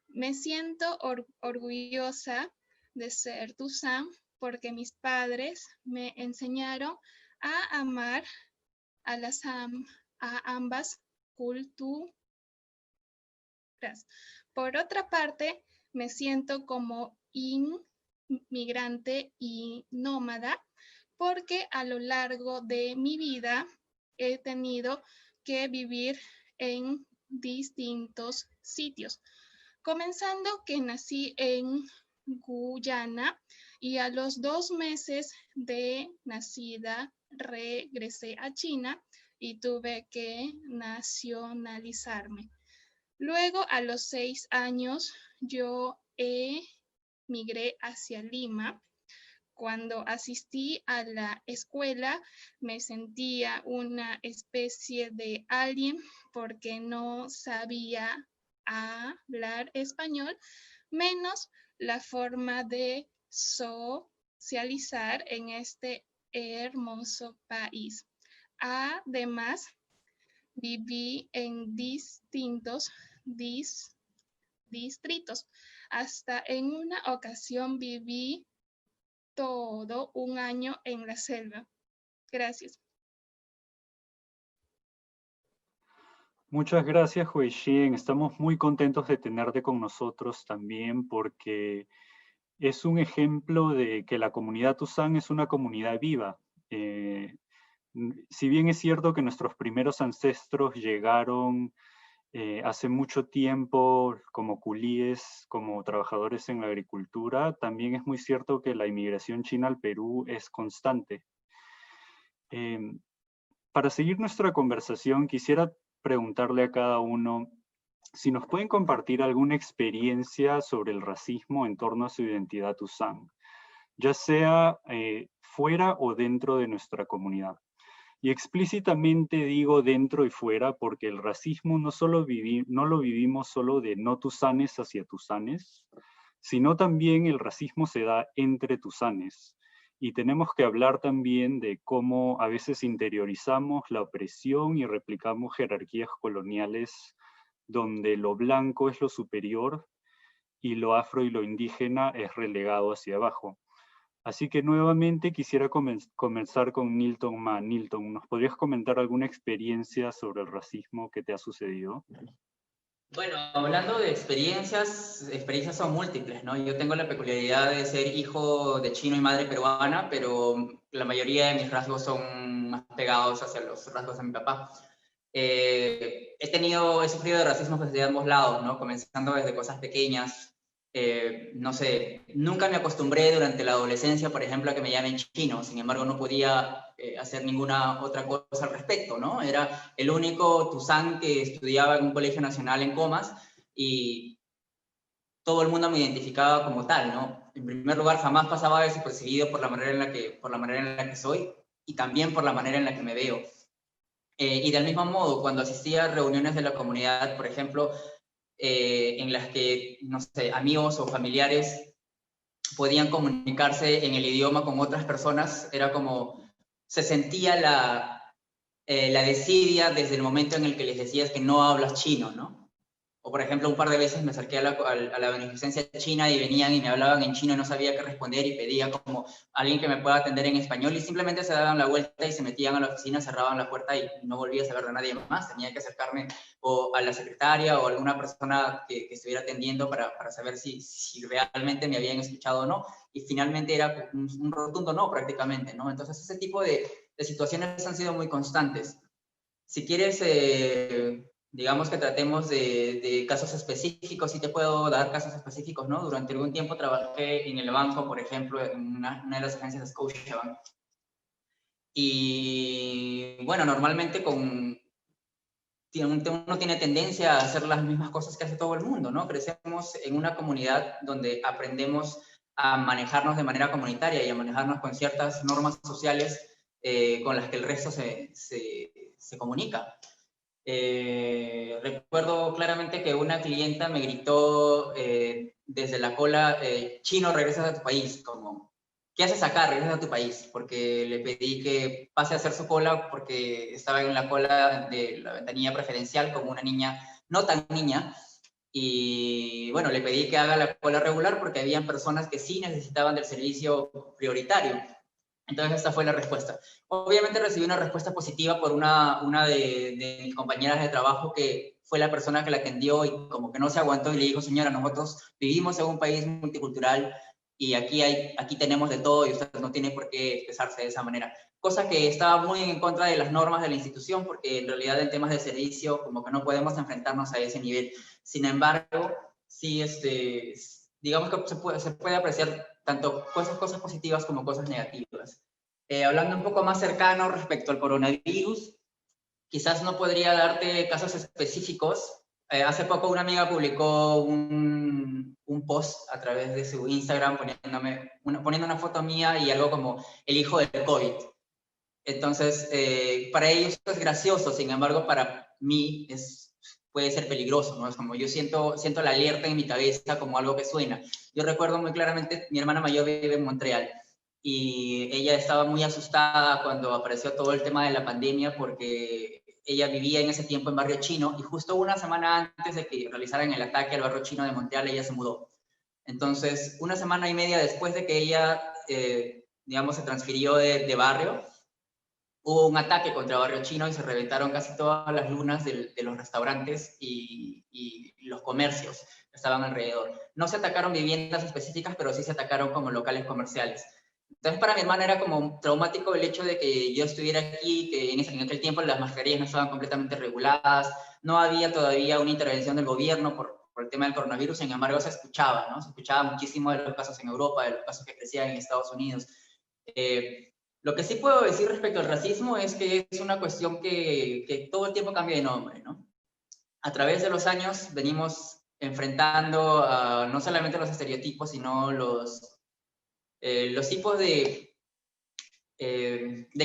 Speaker 6: Me siento orgullosa de ser Tusam porque mis padres me enseñaron a amar a ambas culturas. Por otra parte, me siento como inmigrante y nómada porque a lo largo de mi vida he tenido que vivir en distintos sitios. Comenzando que nací en Guyana y a los 2 meses de nacida regresé a China y tuve que nacionalizarme. Luego, a los 6 años, yo emigré hacia Lima. Cuando asistí a la escuela, me sentía una especie de alien porque no sabía hablar español, menos la forma de socializar en este hermoso país. Además, viví en distintos distritos. Hasta en una ocasión viví todo un año en la selva. Gracias.
Speaker 2: Muchas gracias, Huixien. Estamos muy contentos de tenerte con nosotros también porque es un ejemplo de que la comunidad Tusán es una comunidad viva. Si bien es cierto que nuestros primeros ancestros llegaron hace mucho tiempo como culíes, como trabajadores en la agricultura, también es muy cierto que la inmigración china al Perú es constante. Para seguir nuestra conversación, quisiera preguntarle a cada uno si nos pueden compartir alguna experiencia sobre el racismo en torno a su identidad Tusán, ya sea fuera o dentro de nuestra comunidad. Y explícitamente digo dentro y fuera porque el racismo no lo vivimos solo de no tusanes hacia tusanes, sino también el racismo se da entre tusanes. Y tenemos que hablar también de cómo a veces interiorizamos la opresión y replicamos jerarquías coloniales donde lo blanco es lo superior y lo afro y lo indígena es relegado hacia abajo. Así que nuevamente quisiera comenzar con Nilton Ma. Nilton, ¿nos podrías comentar alguna experiencia sobre el racismo que te ha sucedido?
Speaker 4: Bueno, hablando de experiencias son múltiples, ¿no? Yo tengo la peculiaridad de ser hijo de chino y madre peruana, pero la mayoría de mis rasgos son más pegados hacia los rasgos de mi papá. He sufrido de racismo desde ambos lados, ¿no? Comenzando desde cosas pequeñas. No sé, nunca me acostumbré durante la adolescencia, por ejemplo, a que me llamen chino. Sin embargo, no podía hacer ninguna otra cosa al respecto, ¿no? Era el único Tusán que estudiaba en un colegio nacional en Comas y todo el mundo me identificaba como tal, ¿no? En primer lugar, jamás pasaba desapercibido por la manera en la que soy y también por la manera en la que me veo. Y del mismo modo, cuando asistía a reuniones de la comunidad, por ejemplo, en las que, no sé, amigos o familiares podían comunicarse en el idioma con otras personas, era como, se sentía la desidia desde el momento en el que les decías que no hablas chino, ¿no? O, por ejemplo, un par de veces me acerqué a la beneficencia china y venían y me hablaban en chino y no sabía qué responder y pedía como alguien que me pueda atender en español y simplemente se daban la vuelta y se metían a la oficina, cerraban la puerta y no volvía a saber de nadie más. Tenía que acercarme o a la secretaria o a alguna persona que estuviera atendiendo para saber si realmente me habían escuchado o no. Y finalmente era un rotundo no prácticamente, ¿no? Entonces ese tipo de situaciones han sido muy constantes. Si quieres, digamos que tratemos de casos específicos, sí te puedo dar casos específicos, ¿no? Durante algún tiempo trabajé en el banco, por ejemplo, en una de las agencias de Scotiabank. Y bueno, normalmente uno tiene tendencia a hacer las mismas cosas que hace todo el mundo, ¿no? Crecemos en una comunidad donde aprendemos a manejarnos de manera comunitaria y a manejarnos con ciertas normas sociales con las que el resto se comunica. Recuerdo claramente que una clienta me gritó desde la cola, chino, regresas a tu país, como, ¿qué haces acá? Regresas a tu país, porque le pedí que pase a hacer su cola porque estaba en la cola de la ventanilla preferencial como una niña, no tan niña, y bueno, le pedí que haga la cola regular porque habían personas que sí necesitaban del servicio prioritario. Entonces esta fue la respuesta. Obviamente recibí una respuesta positiva por una de mis compañeras de trabajo que fue la persona que la atendió y como que no se aguantó y le dijo, señora, nosotros vivimos en un país multicultural y aquí tenemos de todo y usted no tiene por qué expresarse de esa manera. Cosa que estaba muy en contra de las normas de la institución porque en realidad en temas de servicio como que no podemos enfrentarnos a ese nivel. Sin embargo, sí, digamos que se puede apreciar tanto cosas positivas como cosas negativas. Hablando un poco más cercano respecto al coronavirus, quizás no podría darte casos específicos. Hace poco una amiga publicó un post a través de su Instagram poniendo una foto mía y algo como el hijo del COVID. Entonces, para ellos es gracioso, sin embargo, para mí puede ser peligroso, ¿no? Es como yo siento la alerta en mi cabeza como algo que suena. Yo recuerdo muy claramente, mi hermana mayor vive en Montreal y ella estaba muy asustada cuando apareció todo el tema de la pandemia porque ella vivía en ese tiempo en Barrio Chino y justo una semana antes de que realizaran el ataque al Barrio Chino de Montreal, ella se mudó. Entonces, una semana y media después de que ella, digamos, se transfirió de barrio, hubo un ataque contra Barrio Chino y se reventaron casi todas las lunas de los restaurantes y los comercios que estaban alrededor. No se atacaron viviendas específicas, pero sí se atacaron como locales comerciales. Entonces para mi hermana era como traumático el hecho de que yo estuviera aquí, que en aquel tiempo las mascarillas no estaban completamente reguladas, no había todavía una intervención del gobierno por el tema del coronavirus, sin embargo se escuchaba, ¿no? Se escuchaba muchísimo de los casos en Europa, de los casos que crecían en Estados Unidos. Lo que sí puedo decir respecto al racismo es que es una cuestión que todo el tiempo cambia de nombre, ¿no? A través de los años venimos enfrentando no solamente los estereotipos, sino los tipos de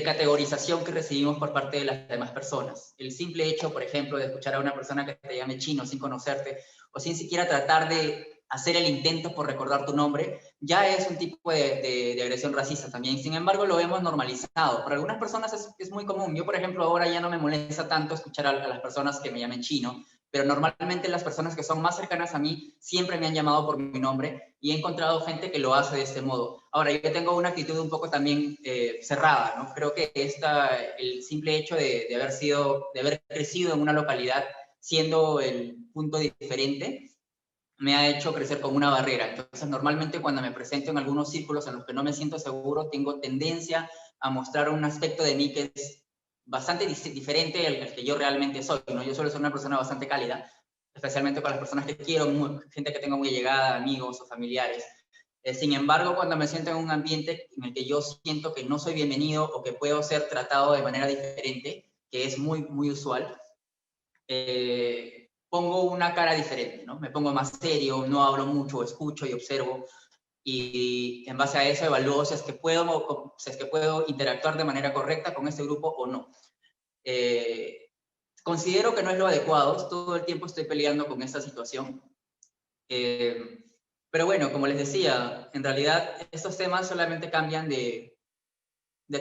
Speaker 4: categorización que recibimos por parte de las demás personas. El simple hecho, por ejemplo, de escuchar a una persona que te llame chino sin conocerte, o sin siquiera tratar de hacer el intento por recordar tu nombre, ya es un tipo de agresión racista también. Sin embargo, lo hemos normalizado. Para algunas personas es muy común. Yo, por ejemplo, ahora ya no me molesta tanto escuchar a las personas que me llamen chino, pero normalmente las personas que son más cercanas a mí siempre me han llamado por mi nombre y he encontrado gente que lo hace de este modo. Ahora, yo tengo una actitud un poco también cerrada, ¿no? Creo que el simple hecho de haber crecido en una localidad siendo el punto diferente, me ha hecho crecer como una barrera. Entonces, normalmente cuando me presento en algunos círculos en los que no me siento seguro, tengo tendencia a mostrar un aspecto de mí que es bastante diferente al que yo realmente soy, ¿no? Yo suelo ser una persona bastante cálida, especialmente con las personas que quiero, gente que tengo muy allegada, amigos o familiares. Sin embargo, cuando me siento en un ambiente en el que yo siento que no soy bienvenido o que puedo ser tratado de manera diferente, que es muy, muy usual, pongo una cara diferente, ¿no? Me pongo más serio, no hablo mucho, escucho y observo, y en base a eso evalúo si es que puedo interactuar de manera correcta con este grupo o no. Considero que no es lo adecuado, todo el tiempo estoy peleando con esta situación. Pero bueno, como les decía, en realidad estos temas solamente cambian de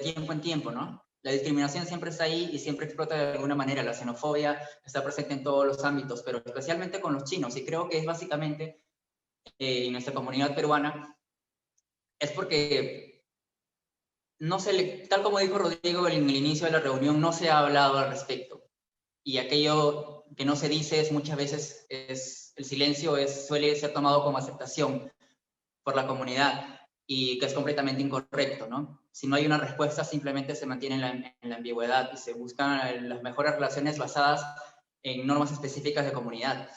Speaker 4: tiempo en tiempo, ¿no? La discriminación siempre está ahí y siempre explota de alguna manera. La xenofobia está presente en todos los ámbitos, pero especialmente con los chinos. Y creo que es básicamente en nuestra comunidad peruana, es porque no se le, tal como dijo Rodrigo en el inicio de la reunión, no se ha hablado al respecto. Y aquello que no se dice es muchas veces, el silencio suele ser tomado como aceptación por la comunidad y que es completamente incorrecto, ¿no? Si no hay una respuesta, simplemente se mantiene en la ambigüedad y se buscan las mejores relaciones basadas en normas específicas de comunidad.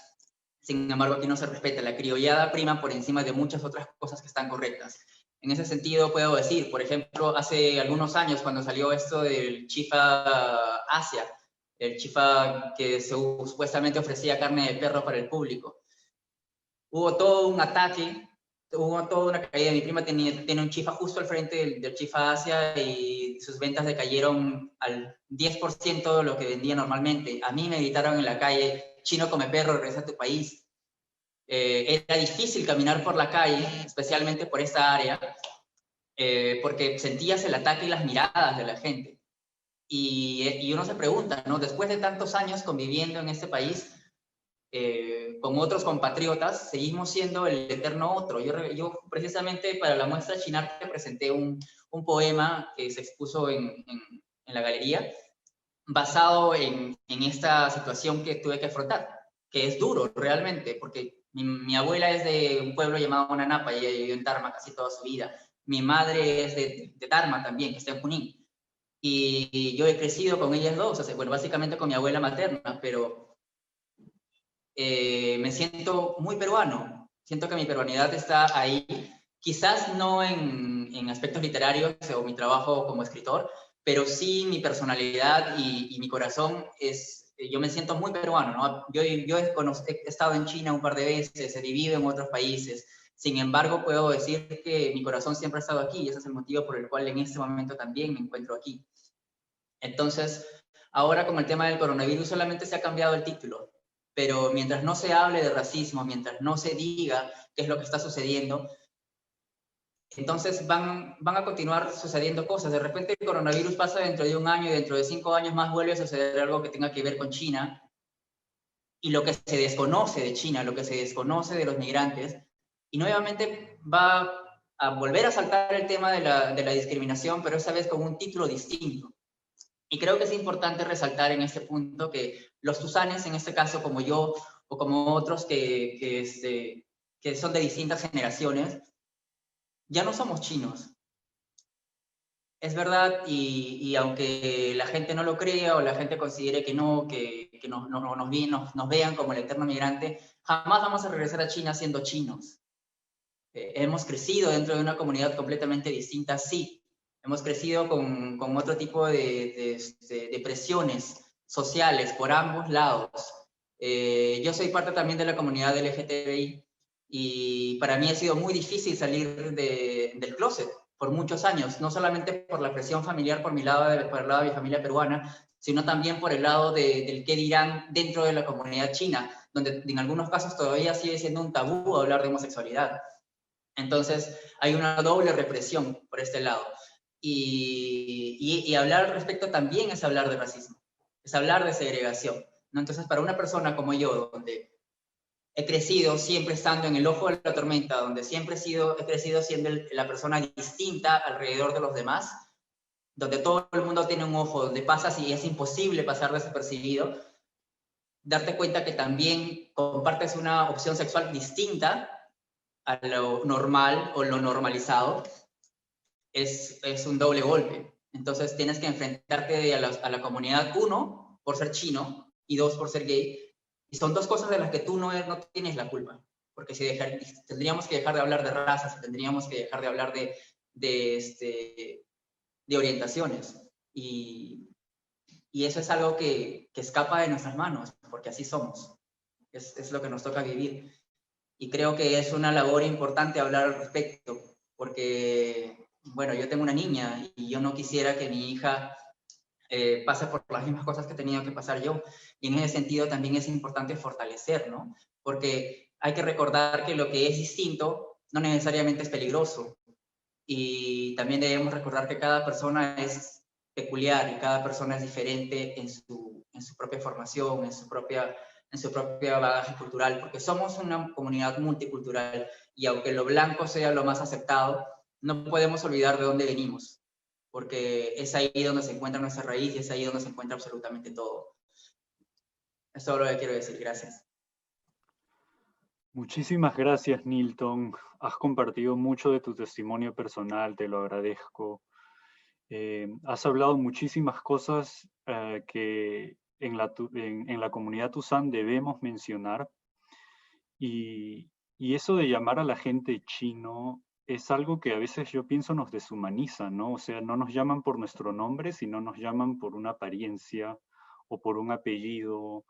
Speaker 4: Sin embargo, aquí no se respeta. La criollada prima por encima de muchas otras cosas que están correctas. En ese sentido, puedo decir, por ejemplo, hace algunos años, cuando salió esto del Chifa Asia, el Chifa que supuestamente ofrecía carne de perro para el público, hubo todo un ataque, hubo toda una caída. Mi prima tiene un Chifa justo al frente del Chifa Asia y sus ventas decayeron al 10% de lo que vendía normalmente. A mí me gritaron en la calle: chino come perro, regresa a tu país. Era difícil caminar por la calle, especialmente por esta área, porque sentías el ataque y las miradas de la gente. Y uno se pregunta, ¿no? Después de tantos años conviviendo en este país, con otros compatriotas, seguimos siendo el eterno otro. Yo precisamente para la muestra Chinarte presenté un poema que se expuso en la galería, basado en esta situación que tuve que afrontar, que es duro realmente, porque mi abuela es de un pueblo llamado Nanapa y ella vivió en Tarma casi toda su vida. Mi madre es de Tarma también, que está en Junín. Y yo he crecido con ellas dos, o sea, bueno, básicamente con mi abuela materna, pero me siento muy peruano. Siento que mi peruanidad está ahí, quizás no en aspectos literarios o mi trabajo como escritor, pero sí mi personalidad y mi corazón yo me siento muy peruano, ¿no? Yo he estado en China un par de veces, he vivido en otros países, sin embargo puedo decir que mi corazón siempre ha estado aquí y ese es el motivo por el cual en este momento también me encuentro aquí. Entonces, ahora con el tema del coronavirus solamente se ha cambiado el título, pero mientras no se hable de racismo, mientras no se diga qué es lo que está sucediendo, entonces van a continuar sucediendo cosas. De repente el coronavirus pasa dentro de un año y dentro de 5 años más vuelve a suceder algo que tenga que ver con China. Y lo que se desconoce de China, lo que se desconoce de los migrantes, y nuevamente va a volver a saltar el tema de la discriminación, pero esta vez con un título distinto. Y creo que es importante resaltar en este punto que los tusanes, en este caso como yo, o como otros que son de distintas generaciones, ya no somos chinos. Es verdad, y aunque la gente no lo crea o la gente considere que no, que nos vean como el eterno migrante, jamás vamos a regresar a China siendo chinos. Hemos crecido dentro de una comunidad completamente distinta, sí. Hemos crecido con otro tipo de presiones sociales por ambos lados. Yo soy parte también de la comunidad LGTBI y para mí ha sido muy difícil salir del closet por muchos años, no solamente por la presión familiar por el lado de mi familia peruana, sino también por el lado del qué dirán dentro de la comunidad china, donde en algunos casos todavía sigue siendo un tabú hablar de homosexualidad. Entonces hay una doble represión por este lado. Y hablar al respecto también es hablar de racismo, es hablar de segregación, ¿no? Entonces para una persona como yo, donde he crecido siempre estando en el ojo de la tormenta, donde siempre he crecido siendo la persona distinta alrededor de los demás, donde todo el mundo tiene un ojo, donde pasas y es imposible pasar desapercibido, darte cuenta que también compartes una opción sexual distinta a lo normal o lo normalizado, es un doble golpe. Entonces tienes que enfrentarte a la comunidad, 1, por ser chino, y 2, por ser gay. Y son dos cosas de las que tú no tienes la culpa. Porque tendríamos que dejar de hablar de razas, tendríamos que dejar de hablar de orientaciones. Y eso es algo que escapa de nuestras manos, porque así somos. Es lo que nos toca vivir. Y creo que es una labor importante hablar al respecto, porque, bueno, yo tengo una niña y yo no quisiera que mi hija pase por las mismas cosas que he tenido que pasar yo. Y en ese sentido también es importante fortalecer, ¿no? Porque hay que recordar que lo que es distinto no necesariamente es peligroso. Y también debemos recordar que cada persona es peculiar y cada persona es diferente en su propia formación, en su propia bagaje cultural, porque somos una comunidad multicultural y aunque lo blanco sea lo más aceptado, no podemos olvidar de dónde venimos, porque es ahí donde se encuentra nuestra raíz y es ahí donde se encuentra absolutamente todo. Eso es todo lo que quiero decir. Gracias.
Speaker 2: Muchísimas gracias, Nilton. Has compartido mucho de tu testimonio personal, te lo agradezco. Has hablado muchísimas cosas que en la comunidad Tuzán debemos mencionar. Y eso de llamar a la gente chino es algo que a veces yo pienso nos deshumaniza, ¿no? O sea, no nos llaman por nuestro nombre, sino nos llaman por una apariencia o por un apellido.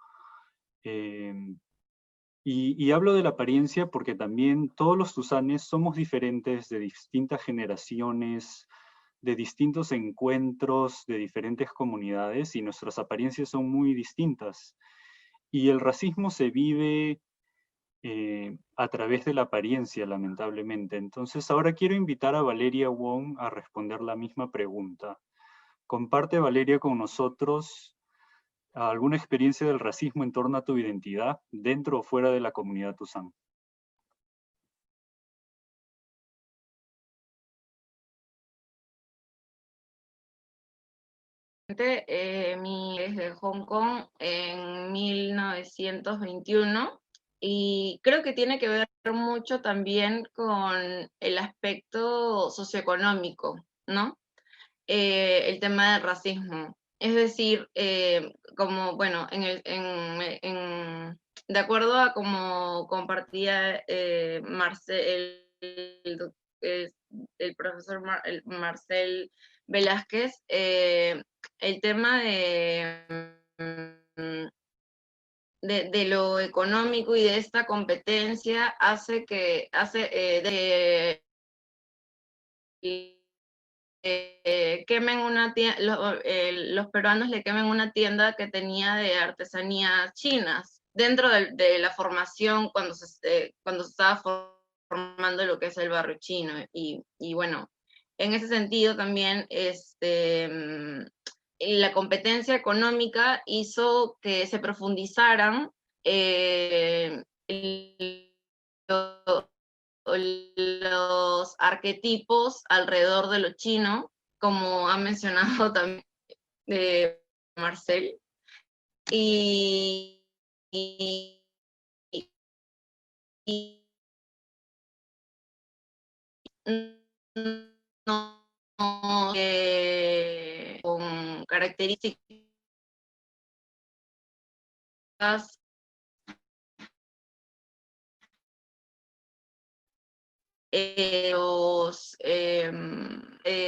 Speaker 2: Y hablo de la apariencia porque también todos los tusanes somos diferentes, de distintas generaciones, de distintos encuentros, de diferentes comunidades, y nuestras apariencias son muy distintas. Y el racismo se vive a través de la apariencia, lamentablemente. Entonces ahora quiero invitar a Valeria Wong a responder la misma pregunta. Comparte, Valeria, con nosotros alguna experiencia del racismo en torno a tu identidad, dentro o fuera de la comunidad Tuzán.
Speaker 5: Es de Hong Kong en 1921 y creo que tiene que ver mucho también con el aspecto socioeconómico, ¿no? El tema del racismo. Es decir, como, bueno, de acuerdo a como compartía Marcel, el profesor Marcel Velázquez, el tema de lo económico y de esta competencia hace quemen una tienda, los peruanos le quemen una tienda que tenía de artesanías chinas dentro de la formación cuando se estaba formando lo que es el barrio chino. Y bueno, en ese sentido también la competencia económica hizo que se profundizaran los arquetipos alrededor de lo chino, como ha mencionado también Marcel, y no, con características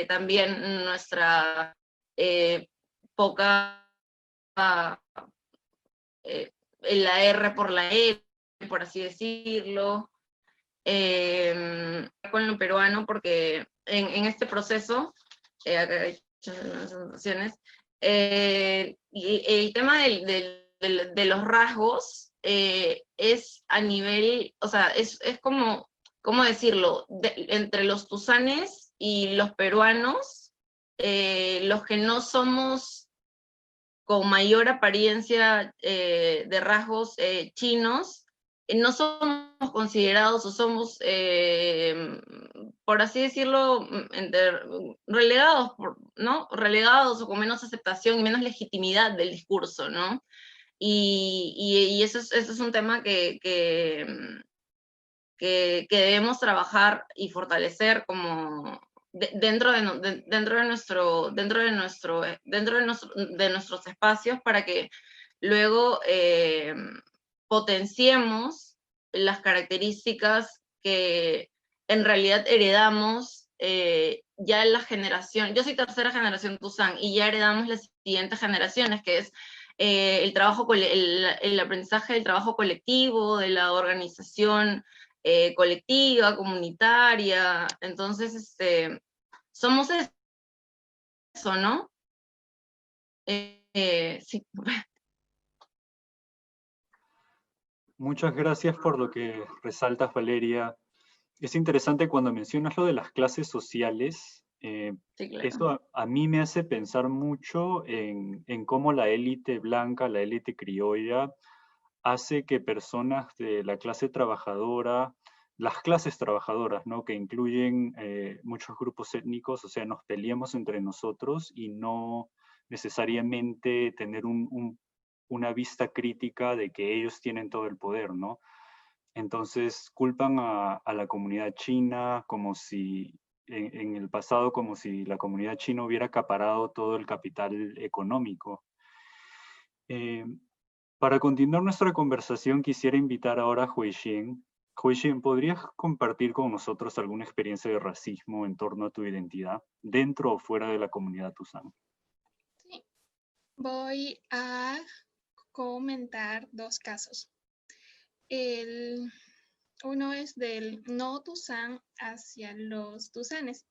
Speaker 5: también nuestra poca la R por la E, por así decirlo, con lo peruano, porque en este proceso, acá hay muchas anotaciones, y el tema de los rasgos es a nivel, o sea, es como, ¿cómo decirlo? Entre los tusanes y los peruanos, los que no somos con mayor apariencia de rasgos chinos, no somos considerados o somos, por así decirlo, relegados, ¿no? Relegados o con menos aceptación y menos legitimidad del discurso, ¿no? Y eso es un tema que debemos trabajar y fortalecer como dentro de nuestros espacios, para que luego potenciemos las características que en realidad heredamos ya en la generación. Yo soy tercera generación Tuzán y ya heredamos las siguientes generaciones, que es el aprendizaje del trabajo colectivo, de la organización colectiva, comunitaria. Entonces, somos eso, ¿no? Sí.
Speaker 2: Muchas gracias por lo que resaltas, Valeria. Es interesante cuando mencionas lo de las clases sociales.
Speaker 5: Sí, claro.
Speaker 2: Esto a mí me hace pensar mucho en cómo la élite blanca, la élite criolla, hace que personas de la clase trabajadora, las clases trabajadoras, ¿no? Que incluyen muchos grupos étnicos, o sea, nos peleemos entre nosotros y no necesariamente tener una vista crítica de que ellos tienen todo el poder, ¿no? Entonces culpan a la comunidad china como si en el pasado, como si la comunidad china hubiera acaparado todo el capital económico. Para continuar nuestra conversación, quisiera invitar ahora a Huixin. Huixin, ¿podrías compartir con nosotros alguna experiencia de racismo en torno a tu identidad, dentro o fuera de la comunidad Tuzán?
Speaker 6: Sí, voy a comentar 2 casos. Uno es del no Tuzán hacia los tuzanes.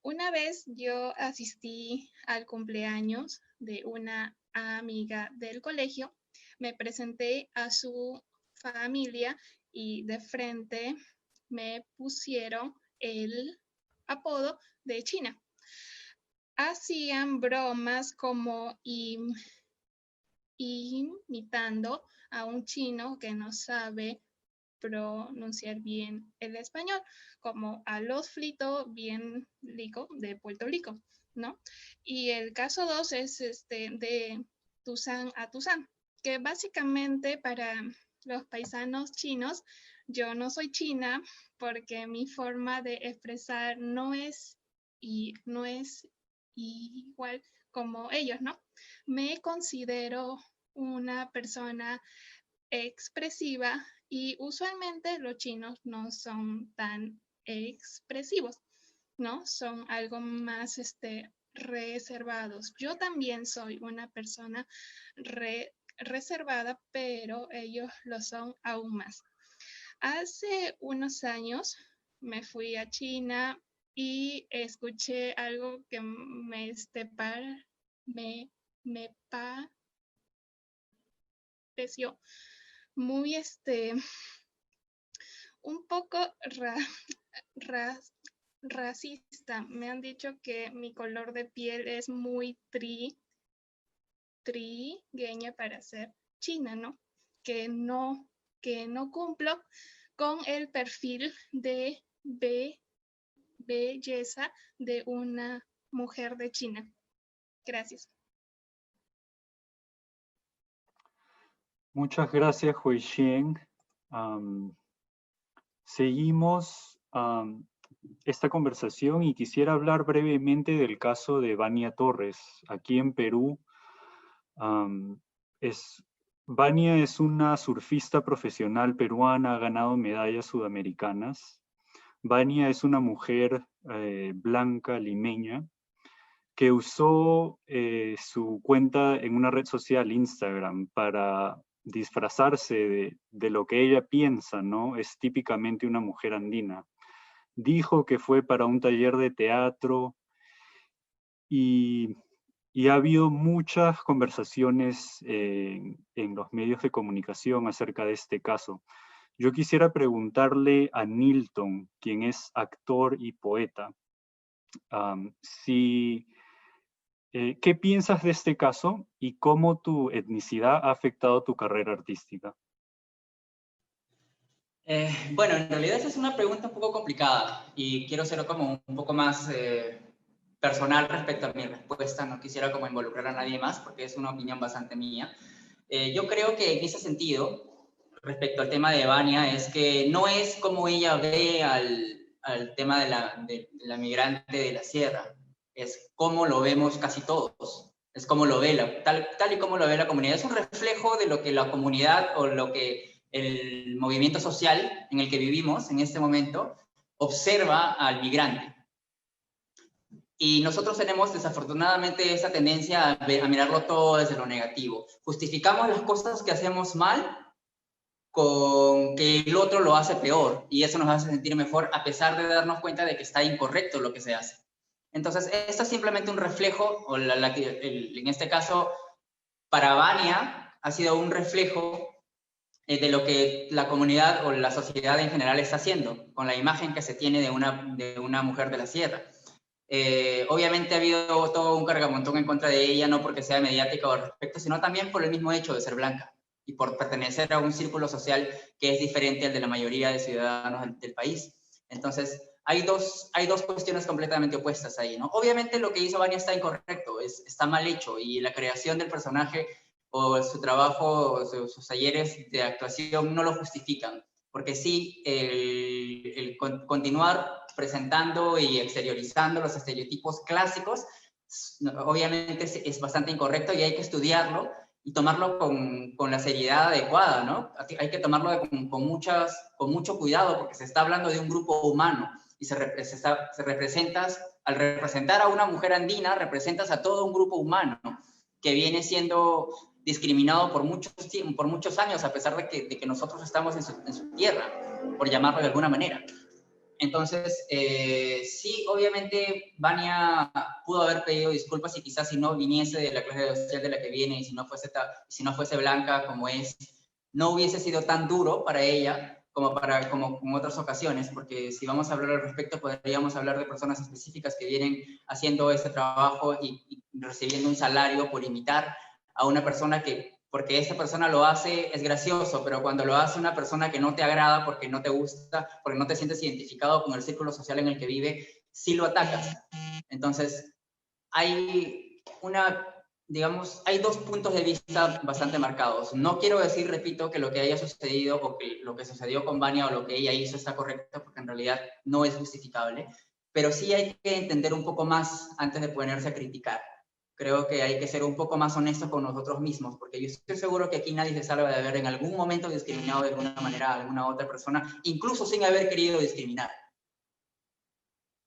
Speaker 6: Una vez yo asistí al cumpleaños de una amiga del colegio, me presenté a su familia y de frente me pusieron el apodo de China. Hacían bromas como imitando a un chino que no sabe pronunciar bien el español, como a los Flito bien lico de Puerto Rico, ¿no? Y el caso 2 es de Tuzán a Tuzán, que básicamente para los paisanos chinos, yo no soy china porque mi forma de expresar no es igual como ellos, ¿no? Me considero una persona expresiva y usualmente los chinos no son tan expresivos, ¿no? Son algo más reservados. Yo también soy una persona reservada, pero ellos lo son aún más. Hace unos años me fui a China y escuché algo que me pareció muy un poco racista. Me han dicho que mi color de piel es muy trigueña para ser china, ¿no? Que no cumplo con el perfil de belleza de una mujer de China. Gracias.
Speaker 2: Muchas gracias, Huixin. Seguimos esta conversación y quisiera hablar brevemente del caso de Vania Torres. Aquí en Perú, Vania es una surfista profesional peruana, ha ganado medallas sudamericanas. Vania es una mujer blanca, limeña, que usó su cuenta en una red social, Instagram, para disfrazarse de lo que ella piensa, ¿no? Es típicamente una mujer andina. Dijo que fue para un taller de teatro y ha habido muchas conversaciones en los medios de comunicación acerca de este caso. Yo quisiera preguntarle a Nilton, quien es actor y poeta, ¿qué piensas de este caso y cómo tu etnicidad ha afectado tu carrera artística?
Speaker 4: Bueno, en realidad esa es una pregunta un poco complicada y quiero ser como un poco más personal respecto a mi respuesta. No quisiera como involucrar a nadie más porque es una opinión bastante mía. Yo creo que en ese sentido, respecto al tema de Vania, es que no es como ella ve al tema de la migrante de la sierra, es como lo vemos casi todos, es como lo ve tal y como lo ve la comunidad. Es un reflejo de lo que la comunidad o lo que el movimiento social en el que vivimos en este momento observa al migrante. Y nosotros tenemos desafortunadamente esa tendencia a mirarlo todo desde lo negativo. Justificamos las cosas que hacemos mal con que el otro lo hace peor y eso nos hace sentir mejor a pesar de darnos cuenta de que está incorrecto lo que se hace. Entonces, esto es simplemente un reflejo, o en este caso, para Vania, ha sido un reflejo de lo que la comunidad o la sociedad en general está haciendo, con la imagen que se tiene de una mujer de la sierra. Obviamente ha habido todo un cargamontón en contra de ella, no porque sea mediática o al respecto, sino también por el mismo hecho de ser blanca y por pertenecer a un círculo social que es diferente al de la mayoría de ciudadanos del país. Entonces, hay dos cuestiones completamente opuestas ahí, ¿no? Obviamente lo que hizo Vania está incorrecto, está mal hecho, y la creación del personaje o su trabajo, o sus talleres de actuación no lo justifican, porque sí, el continuar presentando y exteriorizando los estereotipos clásicos, obviamente es bastante incorrecto y hay que estudiarlo y tomarlo con la seriedad adecuada, ¿no? Hay que tomarlo con mucho cuidado, porque se está hablando de un grupo humano y al representar a una mujer andina, representas a todo un grupo humano que viene siendo discriminado por muchos años, a pesar de que nosotros estamos en su tierra, por llamarlo de alguna manera. Entonces, sí, obviamente Vania pudo haber pedido disculpas, y quizás si no viniese de la clase social de la que viene, y si no fuese blanca como es, no hubiese sido tan duro para ella como en otras ocasiones, porque si vamos a hablar al respecto, podríamos hablar de personas específicas que vienen haciendo este trabajo y recibiendo un salario por imitar a una persona porque esa persona lo hace, es gracioso, pero cuando lo hace una persona que no te agrada, porque no te gusta, porque no te sientes identificado con el círculo social en el que vive, sí lo atacas. Entonces, hay dos puntos de vista bastante marcados. No quiero decir, repito, que lo que haya sucedido, o que lo que sucedió con Vania o lo que ella hizo está correcto, porque en realidad no es justificable, pero sí hay que entender un poco más antes de ponerse a criticar. Creo que hay que ser un poco más honestos con nosotros mismos, porque yo estoy seguro que aquí nadie se salva de haber en algún momento discriminado de alguna manera a alguna otra persona, incluso sin haber querido discriminar.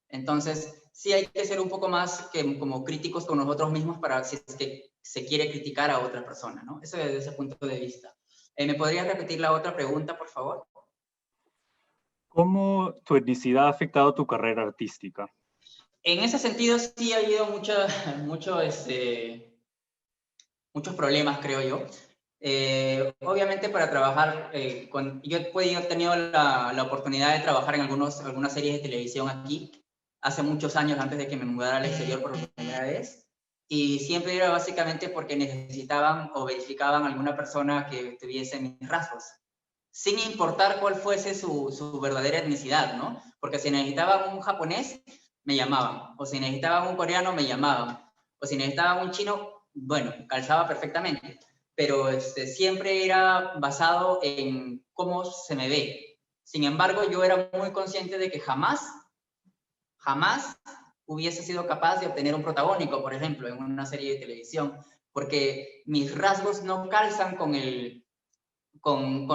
Speaker 4: Entonces, sí hay que ser un poco más como críticos con nosotros mismos para si es que se quiere criticar a otra persona, ¿no? Eso desde ese punto de vista. ¿Me podrías repetir la otra pregunta, por favor?
Speaker 2: ¿Cómo tu etnicidad ha afectado tu carrera artística?
Speaker 4: En ese sentido, sí ha habido muchos problemas, creo yo. Obviamente para trabajar, yo he tenido la oportunidad de trabajar en algunas series de televisión aquí, hace muchos años antes de que me mudara al exterior por primera vez, y siempre era básicamente porque necesitaban o verificaban alguna persona que tuviese mis rasgos, sin importar cuál fuese su verdadera etnicidad, ¿no? Porque si necesitaban un japonés, me llamaban, o si necesitaban un coreano, me llamaban, o si necesitaban un chino, bueno, calzaba perfectamente, pero siempre era basado en cómo se me ve. Sin embargo, yo era muy consciente de que jamás hubiese sido capaz de obtener un protagónico, por ejemplo, en una serie de televisión, porque mis rasgos no calzan con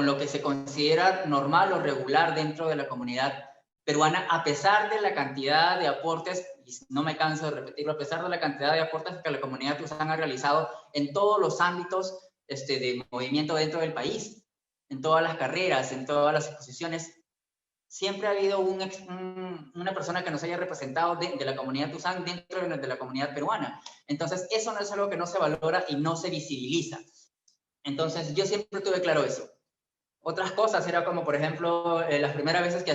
Speaker 4: lo que se considera normal o regular dentro de la comunidad peruana, a pesar de la cantidad de aportes, y no me canso de repetirlo, a pesar de la cantidad de aportes que la comunidad Tuzán ha realizado en todos los ámbitos de movimiento dentro del país, en todas las carreras, en todas las exposiciones. Siempre ha habido una persona que nos haya representado de la comunidad Tuzán dentro de la comunidad peruana. Entonces, eso no es algo que no se valora y no se visibiliza. Entonces, yo siempre tuve claro eso. Otras cosas era como, por ejemplo, las primeras veces que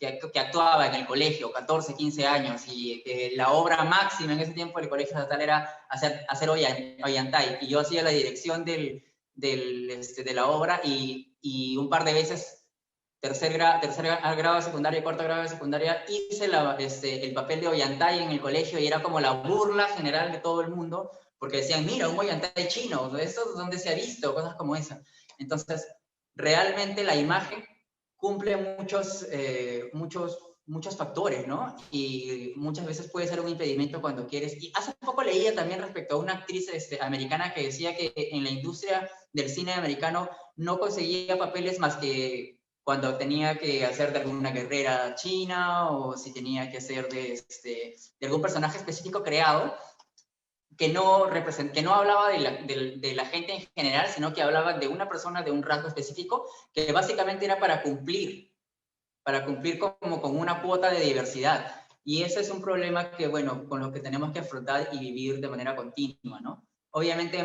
Speaker 4: que actuaba en el colegio, 14, 15 años, y la obra máxima en ese tiempo del colegio estatal era hacer Ollantay, y yo hacía la dirección de la obra, y un par de veces, tercer grado de secundaria, cuarto grado de secundaria, hice el papel de Ollantay en el colegio, y era como la burla general de todo el mundo, porque decían, mira, un Ollantay chino, ¿esto dónde se ha visto? Cosas como esa. Entonces, realmente la imagen cumple muchos factores, ¿no? Y muchas veces puede ser un impedimento cuando quieres. Y hace poco leía también respecto a una actriz americana que decía que en la industria del cine americano no conseguía papeles más que cuando tenía que hacer de alguna guerrera china, o si tenía que hacer de algún personaje específico creado, que no hablaba de la gente en general, sino que hablaba de una persona de un rasgo específico, que básicamente era para cumplir como con una cuota de diversidad. Y ese es un problema que, bueno, con lo que tenemos que afrontar y vivir de manera continua, ¿no? Obviamente he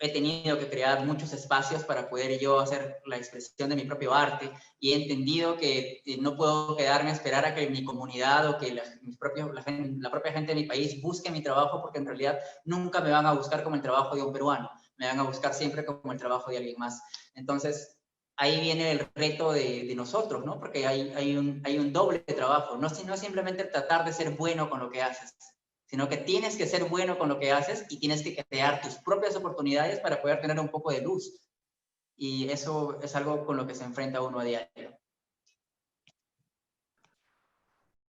Speaker 4: tenido que crear muchos espacios para poder yo hacer la expresión de mi propio arte, y he entendido que no puedo quedarme a esperar a que mi comunidad o que la propia gente de mi país busque mi trabajo, porque en realidad nunca me van a buscar como el trabajo de un peruano, me van a buscar siempre como el trabajo de alguien más. Entonces, ahí viene el reto de nosotros, ¿no? Porque hay un doble trabajo, no simplemente tratar de ser bueno con lo que haces, sino que tienes que ser bueno con lo que haces y tienes que crear tus propias oportunidades para poder tener un poco de luz. Y eso es algo con lo que se enfrenta uno a diario.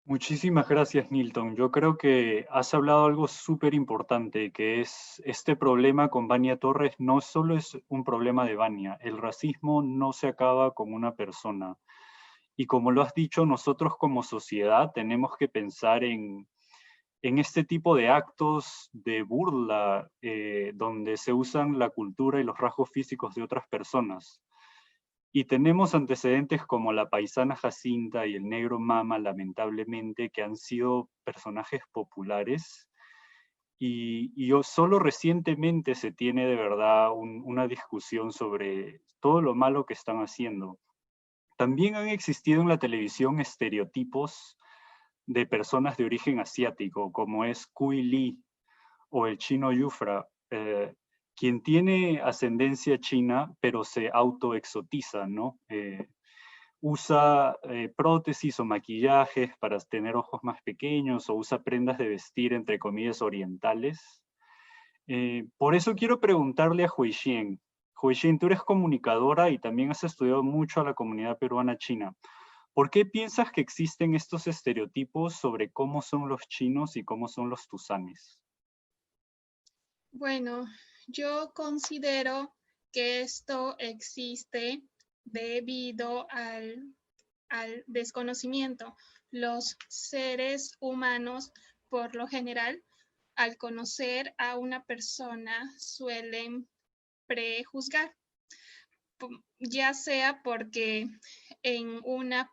Speaker 2: Muchísimas gracias, Nilton. Yo creo que has hablado algo súper importante, que es este problema con Vania Torres no solo es un problema de Vania, el racismo no se acaba con una persona. Y como lo has dicho, nosotros como sociedad tenemos que pensar en este tipo de actos de burla, donde se usan la cultura y los rasgos físicos de otras personas. Y tenemos antecedentes como la paisana Jacinta y el negro Mama, lamentablemente, que han sido personajes populares. Y solo recientemente se tiene de verdad una discusión sobre todo lo malo que están haciendo. También han existido en la televisión estereotipos de personas de origen asiático, como es Cui Lee o el chino Yufra, quien tiene ascendencia china, pero se autoexotiza, ¿no? Usa prótesis o maquillajes para tener ojos más pequeños, o usa prendas de vestir, entre comillas, orientales. Por eso quiero preguntarle a Huixien. Huixien, tú eres comunicadora y también has estudiado mucho a la comunidad peruana china. ¿Por qué piensas que existen estos estereotipos sobre cómo son los chinos y cómo son los tusanes?
Speaker 6: Bueno, yo considero que esto existe debido al desconocimiento. Los seres humanos, por lo general, al conocer a una persona, suelen prejuzgar, ya sea porque en una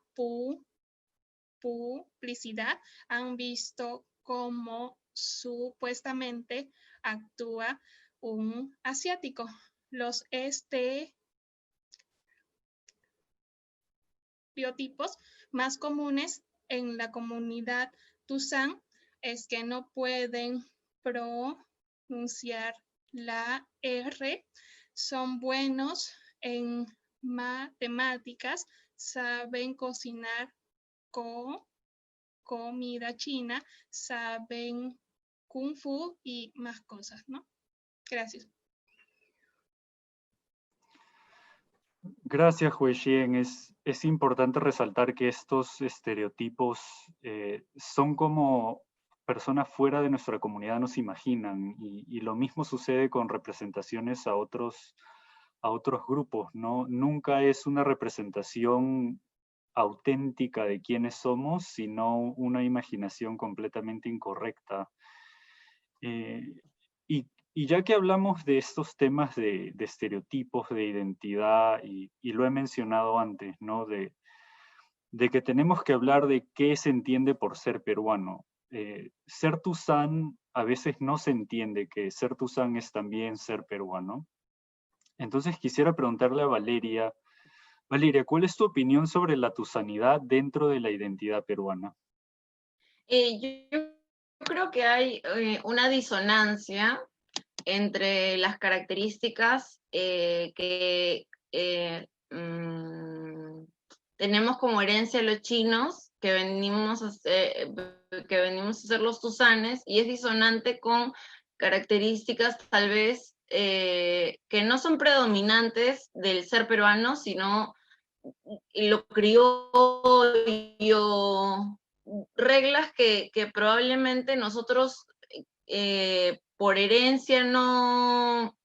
Speaker 6: publicidad han visto cómo supuestamente actúa un asiático. Los estereotipos más comunes en la comunidad Tusán es que no pueden pronunciar la R, son buenos en matemáticas, saben cocinar comida china, saben kung fu y más cosas, ¿no? Gracias.
Speaker 2: Gracias, Huixien. Es importante resaltar que estos estereotipos son como personas fuera de nuestra comunidad nos imaginan, y lo mismo sucede con representaciones a otros grupos, ¿no? Nunca es una representación auténtica de quiénes somos, sino una imaginación completamente incorrecta. Y ya que hablamos de estos temas de estereotipos, de identidad, y lo he mencionado antes, ¿no? De que tenemos que hablar de qué se entiende por ser peruano. Ser tusán, a veces no se entiende que ser tusán es también ser peruano. Entonces quisiera preguntarle a Valeria, ¿cuál es tu opinión sobre la tusanidad dentro de la identidad peruana?
Speaker 5: Yo creo que hay una disonancia entre las características que tenemos como herencia los chinos, que venimos a ser los tusanes, y es disonante con características tal vez que no son predominantes del ser peruano, sino lo criollo, reglas que probablemente nosotros por herencia no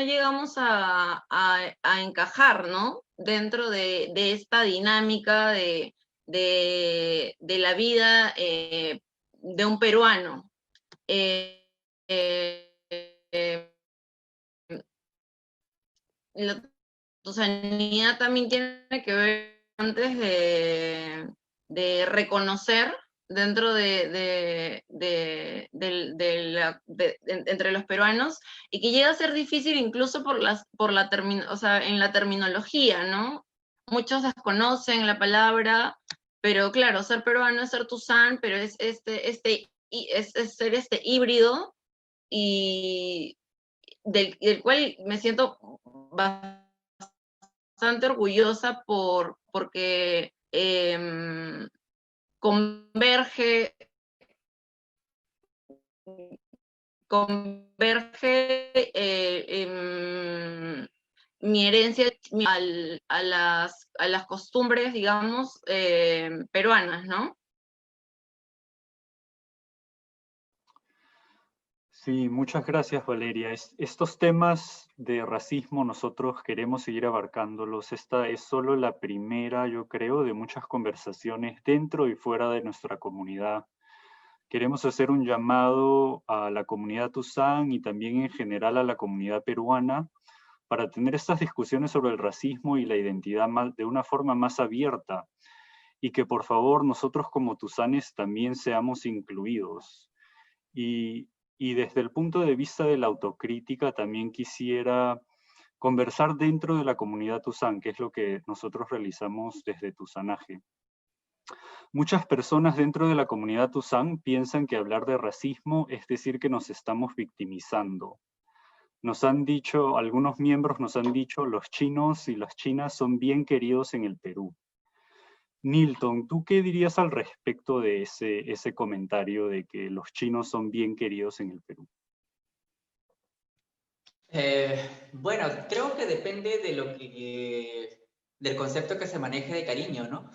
Speaker 5: llegamos a encajar, ¿no? Dentro de esta dinámica de la vida de un peruano. La tusanidad también tiene que ver importantes de reconocer dentro entre los peruanos, y que llega a ser difícil incluso en la terminología, ¿no? Muchos desconocen la palabra, pero claro, ser peruano es ser Tuzán, pero es ser este híbrido, y del cual me siento bastante orgullosa porque converge mi herencia a las costumbres, digamos, peruanas, ¿no?
Speaker 2: Sí, muchas gracias, Valeria. Estos temas de racismo nosotros queremos seguir abarcándolos. Esta es solo la primera, yo creo, de muchas conversaciones dentro y fuera de nuestra comunidad. Queremos hacer un llamado a la comunidad Tuzán y también en general a la comunidad peruana para tener estas discusiones sobre el racismo y la identidad de una forma más abierta, y que por favor nosotros como tuzanes también seamos incluidos. Y desde el punto de vista de la autocrítica también quisiera conversar dentro de la comunidad Tuzán, que es lo que nosotros realizamos desde Tuzanaje. Muchas personas dentro de la comunidad Tuzán piensan que hablar de racismo es decir que nos estamos victimizando. Nos han dicho, algunos miembros nos han dicho, los chinos y las chinas son bien queridos en el Perú. Nilton, ¿tú qué dirías al respecto de ese comentario de que los chinos son bien queridos en el Perú?
Speaker 4: Bueno, creo que depende del concepto que se maneje de cariño, ¿no?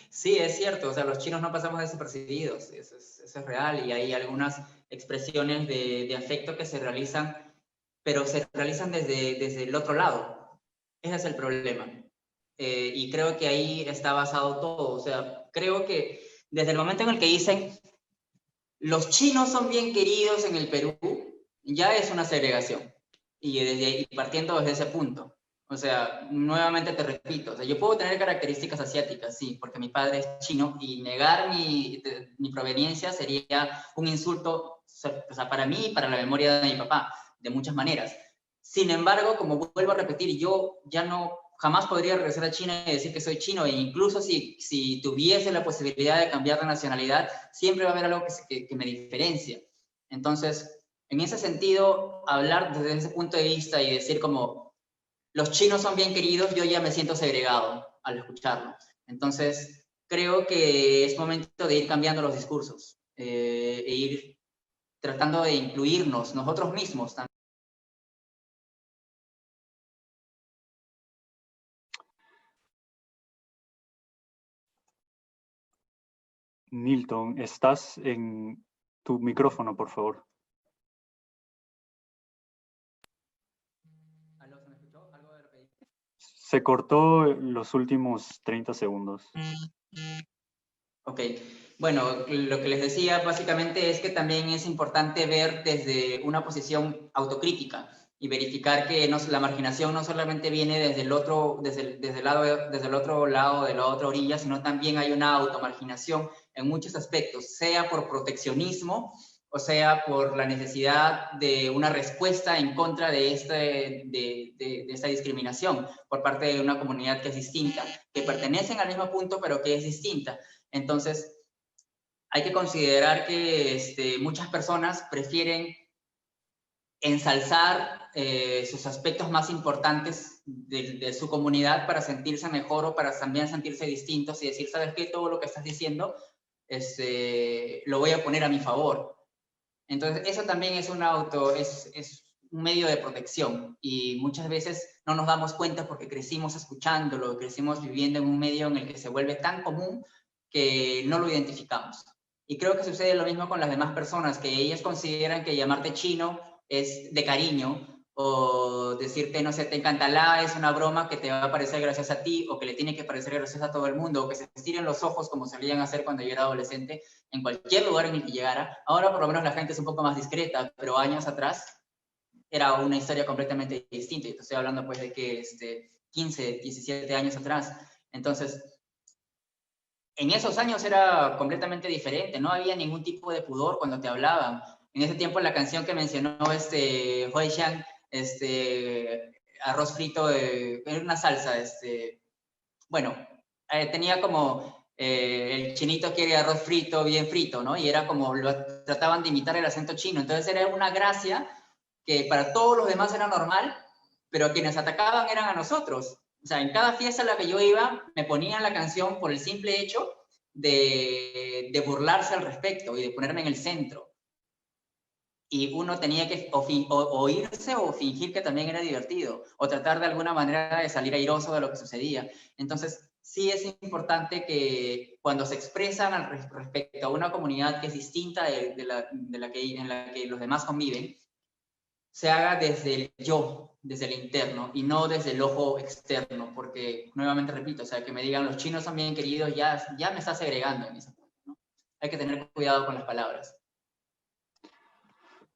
Speaker 4: Sí, es cierto, o sea, los chinos no pasamos desapercibidos, eso es real, y hay algunas expresiones de afecto que se realizan, pero se realizan desde el otro lado. Ese es el problema. Y creo que ahí está basado todo. O sea, creo que desde el momento en el que dicen los chinos son bien queridos en el Perú, ya es una segregación. Y partiendo desde ese punto. O sea, nuevamente te repito, o sea, yo puedo tener características asiáticas, sí, porque mi padre es chino, y negar mi proveniencia sería un insulto, o sea, para mí y para la memoria de mi papá, de muchas maneras. Sin embargo, como vuelvo a repetir, yo ya no jamás podría regresar a China y decir que soy chino, e incluso si tuviese la posibilidad de cambiar de nacionalidad, siempre va a haber algo que me diferencia. Entonces, en ese sentido, hablar desde ese punto de vista y decir como los chinos son bien queridos, yo ya me siento segregado al escucharlo. Entonces, creo que es momento de ir cambiando los discursos e ir tratando de incluirnos nosotros mismos también.
Speaker 2: Nilton, estás en tu micrófono, por favor. Se cortó los últimos 30 segundos.
Speaker 4: Ok, bueno, lo que les decía básicamente es que también es importante ver desde una posición autocrítica y verificar que la marginación no solamente viene desde el otro lado de la otra orilla, sino también hay una automarginación en muchos aspectos, sea por proteccionismo o sea por la necesidad de una respuesta en contra de esta discriminación por parte de una comunidad que es distinta, que pertenecen al mismo punto pero que es distinta. Entonces, hay que considerar que muchas personas prefieren ensalzar sus aspectos más importantes de su comunidad para sentirse mejor o para también sentirse distintos y decir, ¿sabes qué? Todo lo que estás diciendo lo voy a poner a mi favor. Entonces, eso también es un medio de protección, y muchas veces no nos damos cuenta porque crecimos escuchándolo, crecimos viviendo en un medio en el que se vuelve tan común que no lo identificamos. Y creo que sucede lo mismo con las demás personas, que ellas consideran que llamarte chino es de cariño, o decirte, no sé, te encanta es una broma que te va a parecer graciosa a ti, o que le tiene que parecer graciosa a todo el mundo, o que se estiren los ojos como solían hacer cuando yo era adolescente, en cualquier lugar en el que llegara. Ahora por lo menos la gente es un poco más discreta, pero años atrás era una historia completamente distinta. Y te estoy hablando pues de que 15, 17 años atrás. Entonces, en esos años era completamente diferente, no había ningún tipo de pudor cuando te hablaban. En ese tiempo la canción que mencionó Hui Xiang, arroz frito, era una salsa, bueno, tenía como el chinito quiere arroz frito, bien frito, ¿no? Y era como, lo trataban de imitar el acento chino, entonces era una gracia que para todos los demás era normal, pero quienes atacaban eran a nosotros. O sea, en cada fiesta a la que yo iba, me ponían la canción por el simple hecho de burlarse al respecto y de ponerme en el centro. Y uno tenía que oírse o fingir que también era divertido, o tratar de alguna manera de salir airoso de lo que sucedía. Entonces, sí es importante que cuando se expresan al respecto a una comunidad que es distinta en la que los demás conviven, se haga desde el yo, desde el interno, y no desde el ojo externo, porque, nuevamente repito, o sea, que me digan los chinos son bien queridos, ya me está segregando en ese punto, ¿no? Hay que tener cuidado con las palabras.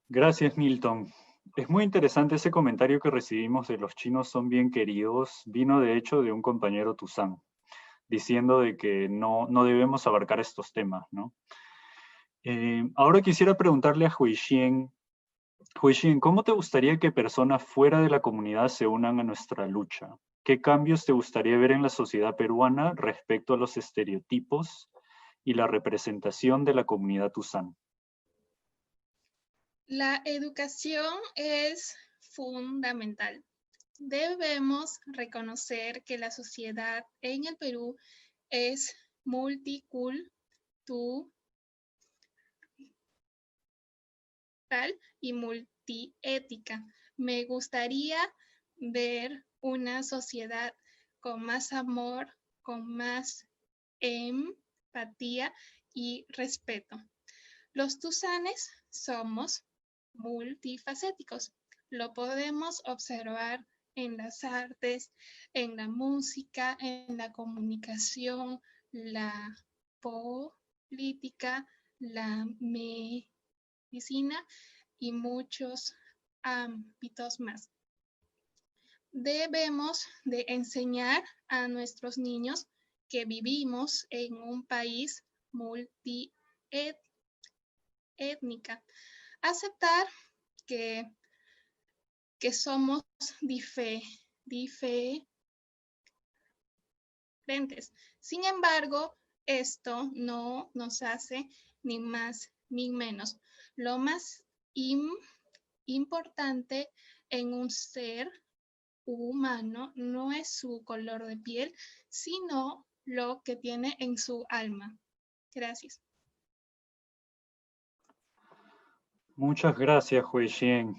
Speaker 2: Gracias, Milton. Es muy interesante ese comentario que recibimos de los chinos son bien queridos. Vino, de hecho, de un compañero Tuzán, diciendo de que no debemos abarcar estos temas, ¿no? Ahora quisiera preguntarle a Huixien, ¿cómo te gustaría que personas fuera de la comunidad se unan a nuestra lucha? ¿Qué cambios te gustaría ver en la sociedad peruana respecto a los estereotipos y la representación de la comunidad Tuzán?
Speaker 6: La educación es fundamental. Debemos reconocer que la sociedad en el Perú es multicultural y multiética. Me gustaría ver una sociedad con más amor, con más empatía y respeto. Los tusanes somos multifacéticos. Lo podemos observar en las artes, en la música, en la comunicación, la política, la medicina y muchos ámbitos más. Debemos de enseñar a nuestros niños que vivimos en un país multiétnica. Aceptar que somos diferentes. Sin embargo, esto no nos hace ni más ni menos. Lo más importante en un ser humano no es su color de piel, sino lo que tiene en su alma. Gracias.
Speaker 2: Muchas gracias, Huixien.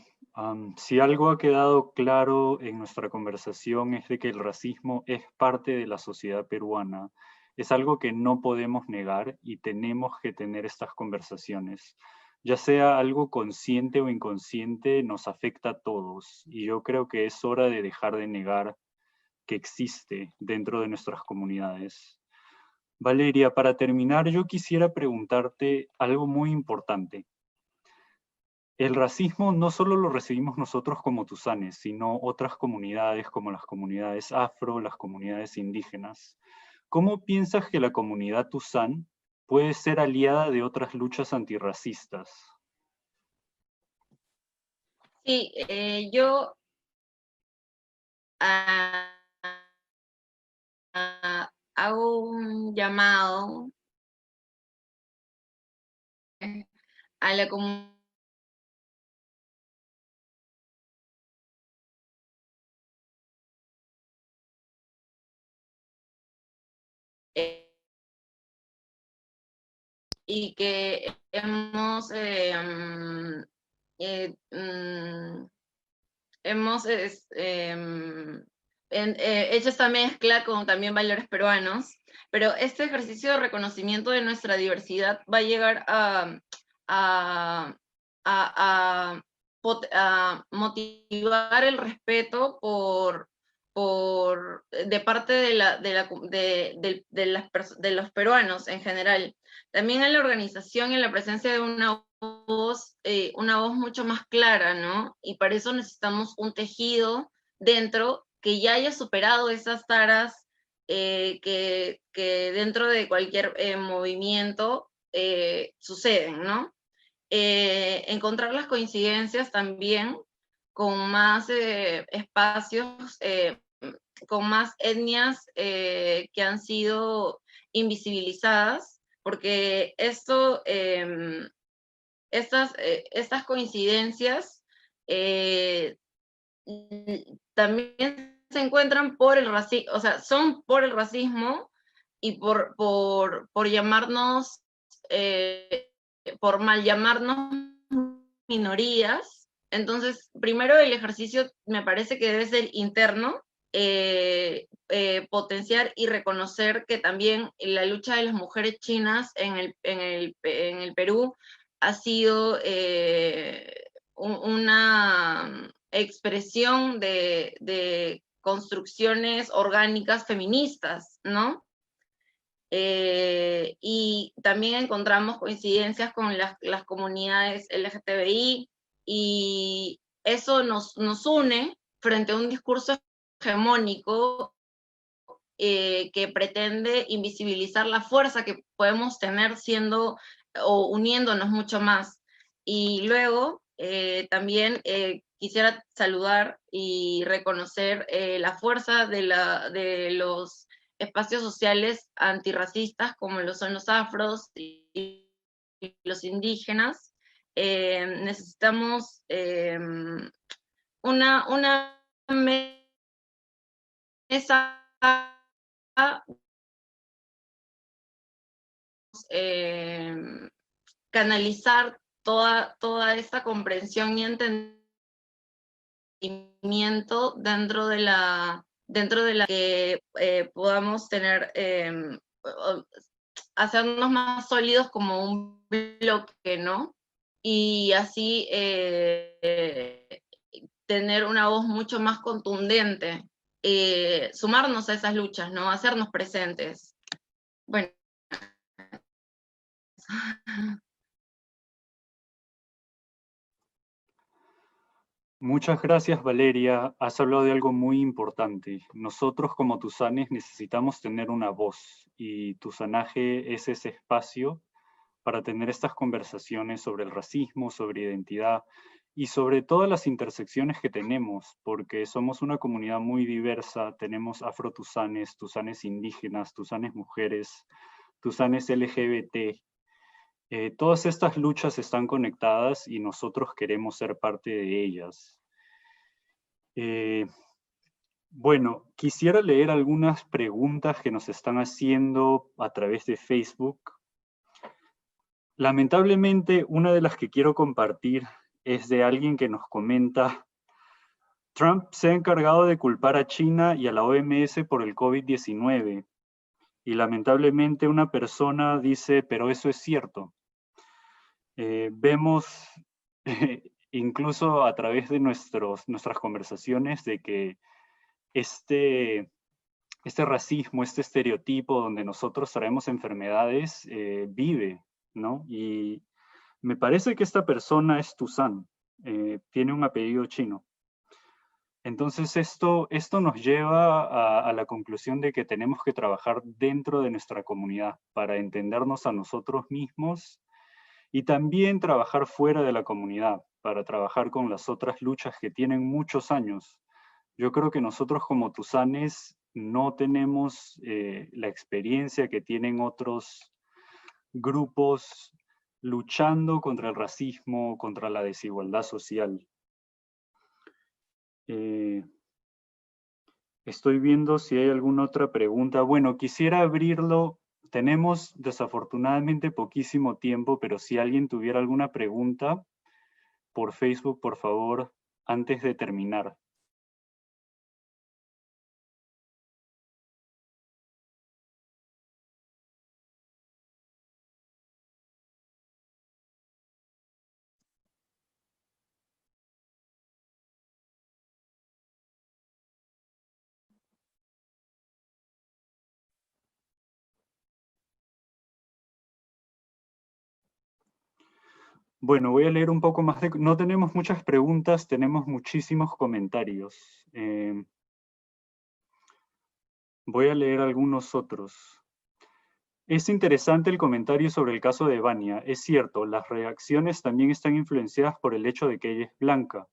Speaker 2: Si algo ha quedado claro en nuestra conversación es de que el racismo es parte de la sociedad peruana. Es algo que no podemos negar y tenemos que tener estas conversaciones. Ya sea algo consciente o inconsciente, nos afecta a todos. Y yo creo que es hora de dejar de negar que existe dentro de nuestras comunidades. Valeria, para terminar, yo quisiera preguntarte algo muy importante. El racismo no solo lo recibimos nosotros como tusanes, sino otras comunidades como las comunidades afro, las comunidades indígenas. ¿Cómo piensas que la comunidad tusán puede ser aliada de otras luchas antirracistas?
Speaker 5: Sí, yo hago un llamado a la comunidad y que hemos hecho esta mezcla con también valores peruanos, pero este ejercicio de reconocimiento de nuestra diversidad va a llegar a motivar el respeto de parte de los peruanos en general. También en la organización y en la presencia de una voz mucho más clara, ¿no? Y para eso necesitamos un tejido dentro que ya haya superado esas taras que dentro de cualquier movimiento suceden, ¿no? Encontrar las coincidencias también con más espacios, con más etnias que han sido invisibilizadas, porque esto, estas coincidencias también se encuentran por el racismo, o sea, son por el racismo y por llamarnos, por mal llamarnos minorías. Entonces, primero el ejercicio me parece que debe ser interno, potenciar y reconocer que también la lucha de las mujeres chinas en el Perú ha sido una expresión de construcciones orgánicas feministas, ¿no? Y también encontramos coincidencias con las comunidades LGTBI, y eso nos une frente a un discurso hegemónico que pretende invisibilizar la fuerza que podemos tener siendo o uniéndonos mucho más. Y luego también quisiera saludar y reconocer la fuerza de los espacios sociales antirracistas, como lo son los afros y los indígenas. Necesitamos una mesa canalizar toda esta comprensión y entendimiento dentro de la que podamos tener, hacernos más sólidos como un bloque, ¿no? Y así tener una voz mucho más contundente, sumarnos a esas luchas, ¿no? Hacernos presentes. Bueno.
Speaker 2: Muchas gracias, Valeria. Has hablado de algo muy importante. Nosotros como tusanes necesitamos tener una voz, y Tusanaje es ese espacio para tener estas conversaciones sobre el racismo, sobre identidad y sobre todas las intersecciones que tenemos, porque somos una comunidad muy diversa. Tenemos afrotusanes, tusanes indígenas, tusanes mujeres, tusanes LGBT. Todas estas luchas están conectadas y nosotros queremos ser parte de ellas. Bueno, quisiera leer algunas preguntas que nos están haciendo a través de Facebook. Lamentablemente, una de las que quiero compartir es de alguien que nos comenta: Trump se ha encargado de culpar a China y a la OMS por el COVID-19. Y lamentablemente una persona dice, pero eso es cierto. Vemos incluso a través de nuestras conversaciones de que este racismo, este estereotipo donde nosotros traemos enfermedades, vive, ¿no? Y me parece que esta persona es Tusan, tiene un apellido chino. Entonces esto nos lleva a la conclusión de que tenemos que trabajar dentro de nuestra comunidad para entendernos a nosotros mismos, y también trabajar fuera de la comunidad para trabajar con las otras luchas que tienen muchos años. Yo creo que nosotros como tusanes no tenemos la experiencia que tienen otros grupos luchando contra el racismo, contra la desigualdad social. Estoy viendo si hay alguna otra pregunta. Bueno, quisiera abrirlo. Tenemos desafortunadamente poquísimo tiempo, pero si alguien tuviera alguna pregunta por Facebook, por favor, antes de terminar. Bueno, voy a leer un poco más de... No tenemos muchas preguntas, tenemos muchísimos comentarios. Voy a leer algunos otros. Es interesante el comentario sobre el caso de Vania. Es cierto, las reacciones también están influenciadas por el hecho de que ella es blanca.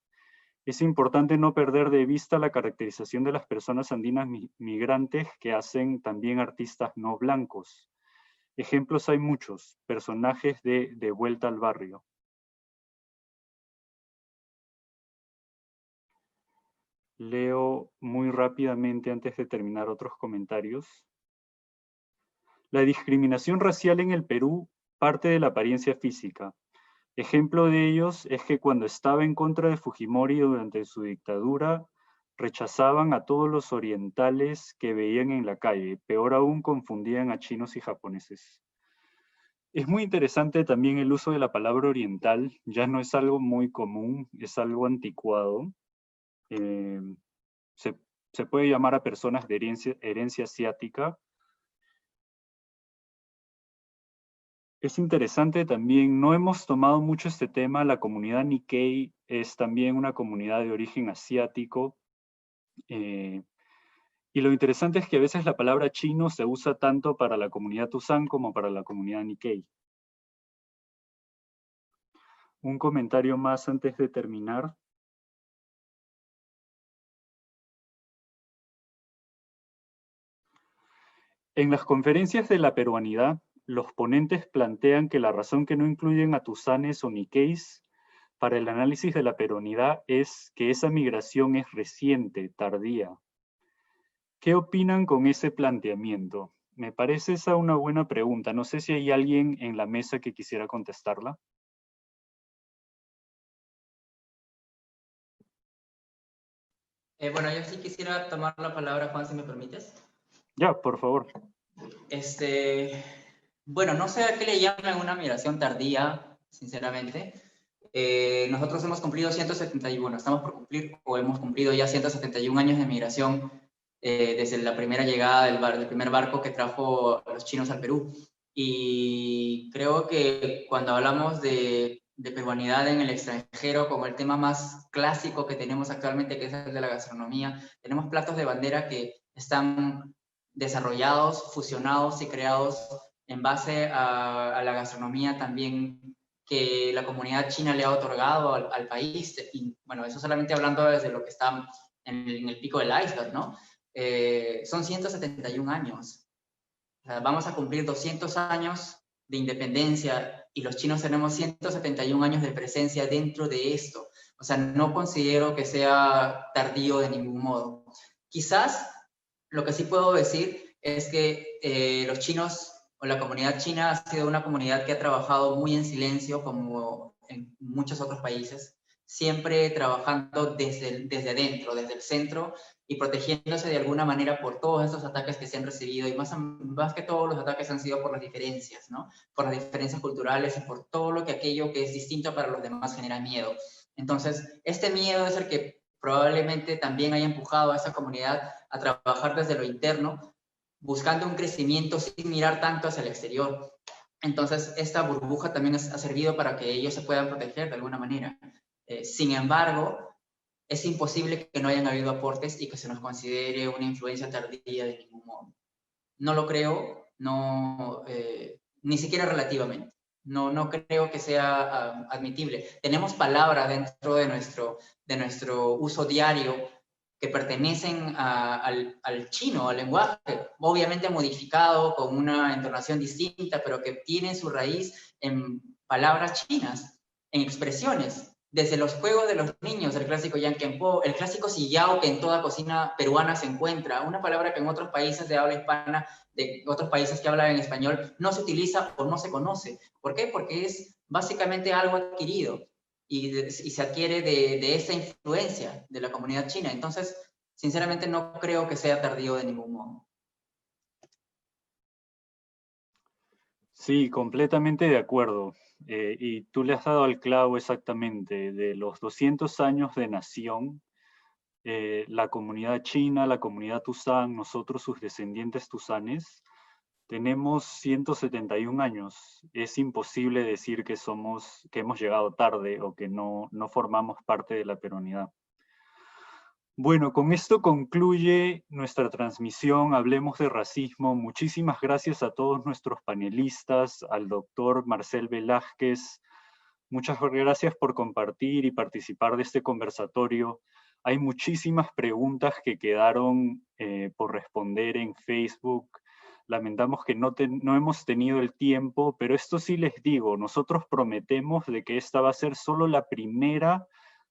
Speaker 2: Es importante no perder de vista la caracterización de las personas andinas migrantes que hacen también artistas no blancos. Ejemplos hay muchos, personajes de Vuelta al Barrio. Leo muy rápidamente antes de terminar otros comentarios. La discriminación racial en el Perú parte de la apariencia física. Ejemplo de ellos es que cuando estaba en contra de Fujimori durante su dictadura, rechazaban a todos los orientales que veían en la calle. Peor aún, confundían a chinos y japoneses. Es muy interesante también el uso de la palabra oriental. Ya no es algo muy común, es algo anticuado. Se puede llamar a personas de herencia asiática. Es interesante también, no hemos tomado mucho este tema, la comunidad Nikkei es también una comunidad de origen asiático. Y lo interesante es que a veces la palabra chino se usa tanto para la comunidad Tuzán como para la comunidad Nikkei. Un comentario más antes de terminar. En las conferencias de la peruanidad, los ponentes plantean que la razón que no incluyen a tusanes o niqueis para el análisis de la peruanidad es que esa migración es reciente, tardía. ¿Qué opinan con ese planteamiento? Me parece esa una buena pregunta. No sé si hay alguien en la mesa que quisiera contestarla.
Speaker 4: Bueno, yo sí quisiera tomar la palabra, Juan, si me permites.
Speaker 2: Ya, por favor.
Speaker 4: Bueno, no sé a qué le llaman una migración tardía, sinceramente. Nosotros hemos cumplido 171, estamos por cumplir o hemos cumplido ya 171 años de migración desde la primera llegada del primer barco que trajo a los chinos al Perú. Y creo que cuando hablamos de peruanidad en el extranjero, como el tema más clásico que tenemos actualmente, que es el de la gastronomía, tenemos platos de bandera que están desarrollados, fusionados y creados en base a la gastronomía también que la comunidad china le ha otorgado al país. Y bueno, eso solamente hablando desde lo que está en el pico del iceberg, ¿no? Son 171 años. O sea, vamos a cumplir 200 años de independencia y los chinos tenemos 171 años de presencia dentro de esto. O sea, no considero que sea tardío de ningún modo. Quizás lo que sí puedo decir es que los chinos o la comunidad china ha sido una comunidad que ha trabajado muy en silencio, como en muchos otros países, siempre trabajando desde adentro, desde el centro, y protegiéndose de alguna manera por todos estos ataques que se han recibido, y más que todos los ataques han sido por las diferencias, ¿no? Por las diferencias culturales y por todo aquello que es distinto para los demás genera miedo. Entonces, este miedo es el que probablemente también haya empujado a esa comunidad a trabajar desde lo interno, buscando un crecimiento sin mirar tanto hacia el exterior. Entonces, esta burbuja también ha servido para que ellos se puedan proteger de alguna manera. Sin embargo, es imposible que no hayan habido aportes y que se nos considere una influencia tardía de ningún modo. No lo creo, no, ni siquiera relativamente. No creo que sea admitible. Tenemos palabras dentro de nuestro uso diario que pertenecen al chino, al lenguaje, obviamente modificado con una entonación distinta, pero que tienen su raíz en palabras chinas, en expresiones. Desde los juegos de los niños, el clásico yanquempo, el clásico sillao que en toda cocina peruana se encuentra, una palabra que en otros países de habla hispana, de otros países que hablan en español, no se utiliza o no se conoce. ¿Por qué? Porque es básicamente algo adquirido y se adquiere de esa influencia de la comunidad china. Entonces, sinceramente no creo que sea tardío de ningún modo.
Speaker 2: Sí, completamente de acuerdo. Y tú le has dado al clavo exactamente. De los 200 años de nación, la comunidad china, la comunidad tuzán, nosotros sus descendientes tuzanes, tenemos 171 años. Es imposible decir que hemos llegado tarde o que no formamos parte de la peruanidad. Bueno, con esto concluye nuestra transmisión Hablemos de Racismo. Muchísimas gracias a todos nuestros panelistas, al doctor Marcel Velázquez. Muchas gracias por compartir y participar de este conversatorio. Hay muchísimas preguntas que quedaron por responder en Facebook. Lamentamos que no hemos tenido el tiempo, pero esto sí les digo, nosotros prometemos de que esta va a ser solo la primera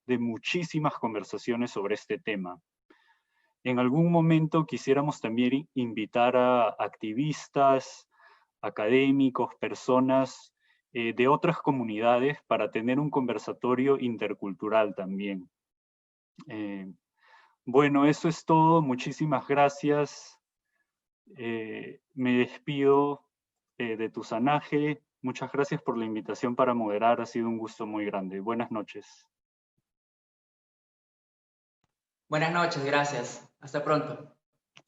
Speaker 2: de muchísimas conversaciones sobre este tema. En algún momento quisiéramos también invitar a activistas, académicos, personas de otras comunidades para tener un conversatorio intercultural también. Bueno, eso es todo. Muchísimas gracias. Me despido de Tusanaje. Muchas gracias por la invitación para moderar. Ha sido un gusto muy grande. Buenas noches.
Speaker 4: Buenas noches, gracias. Hasta pronto.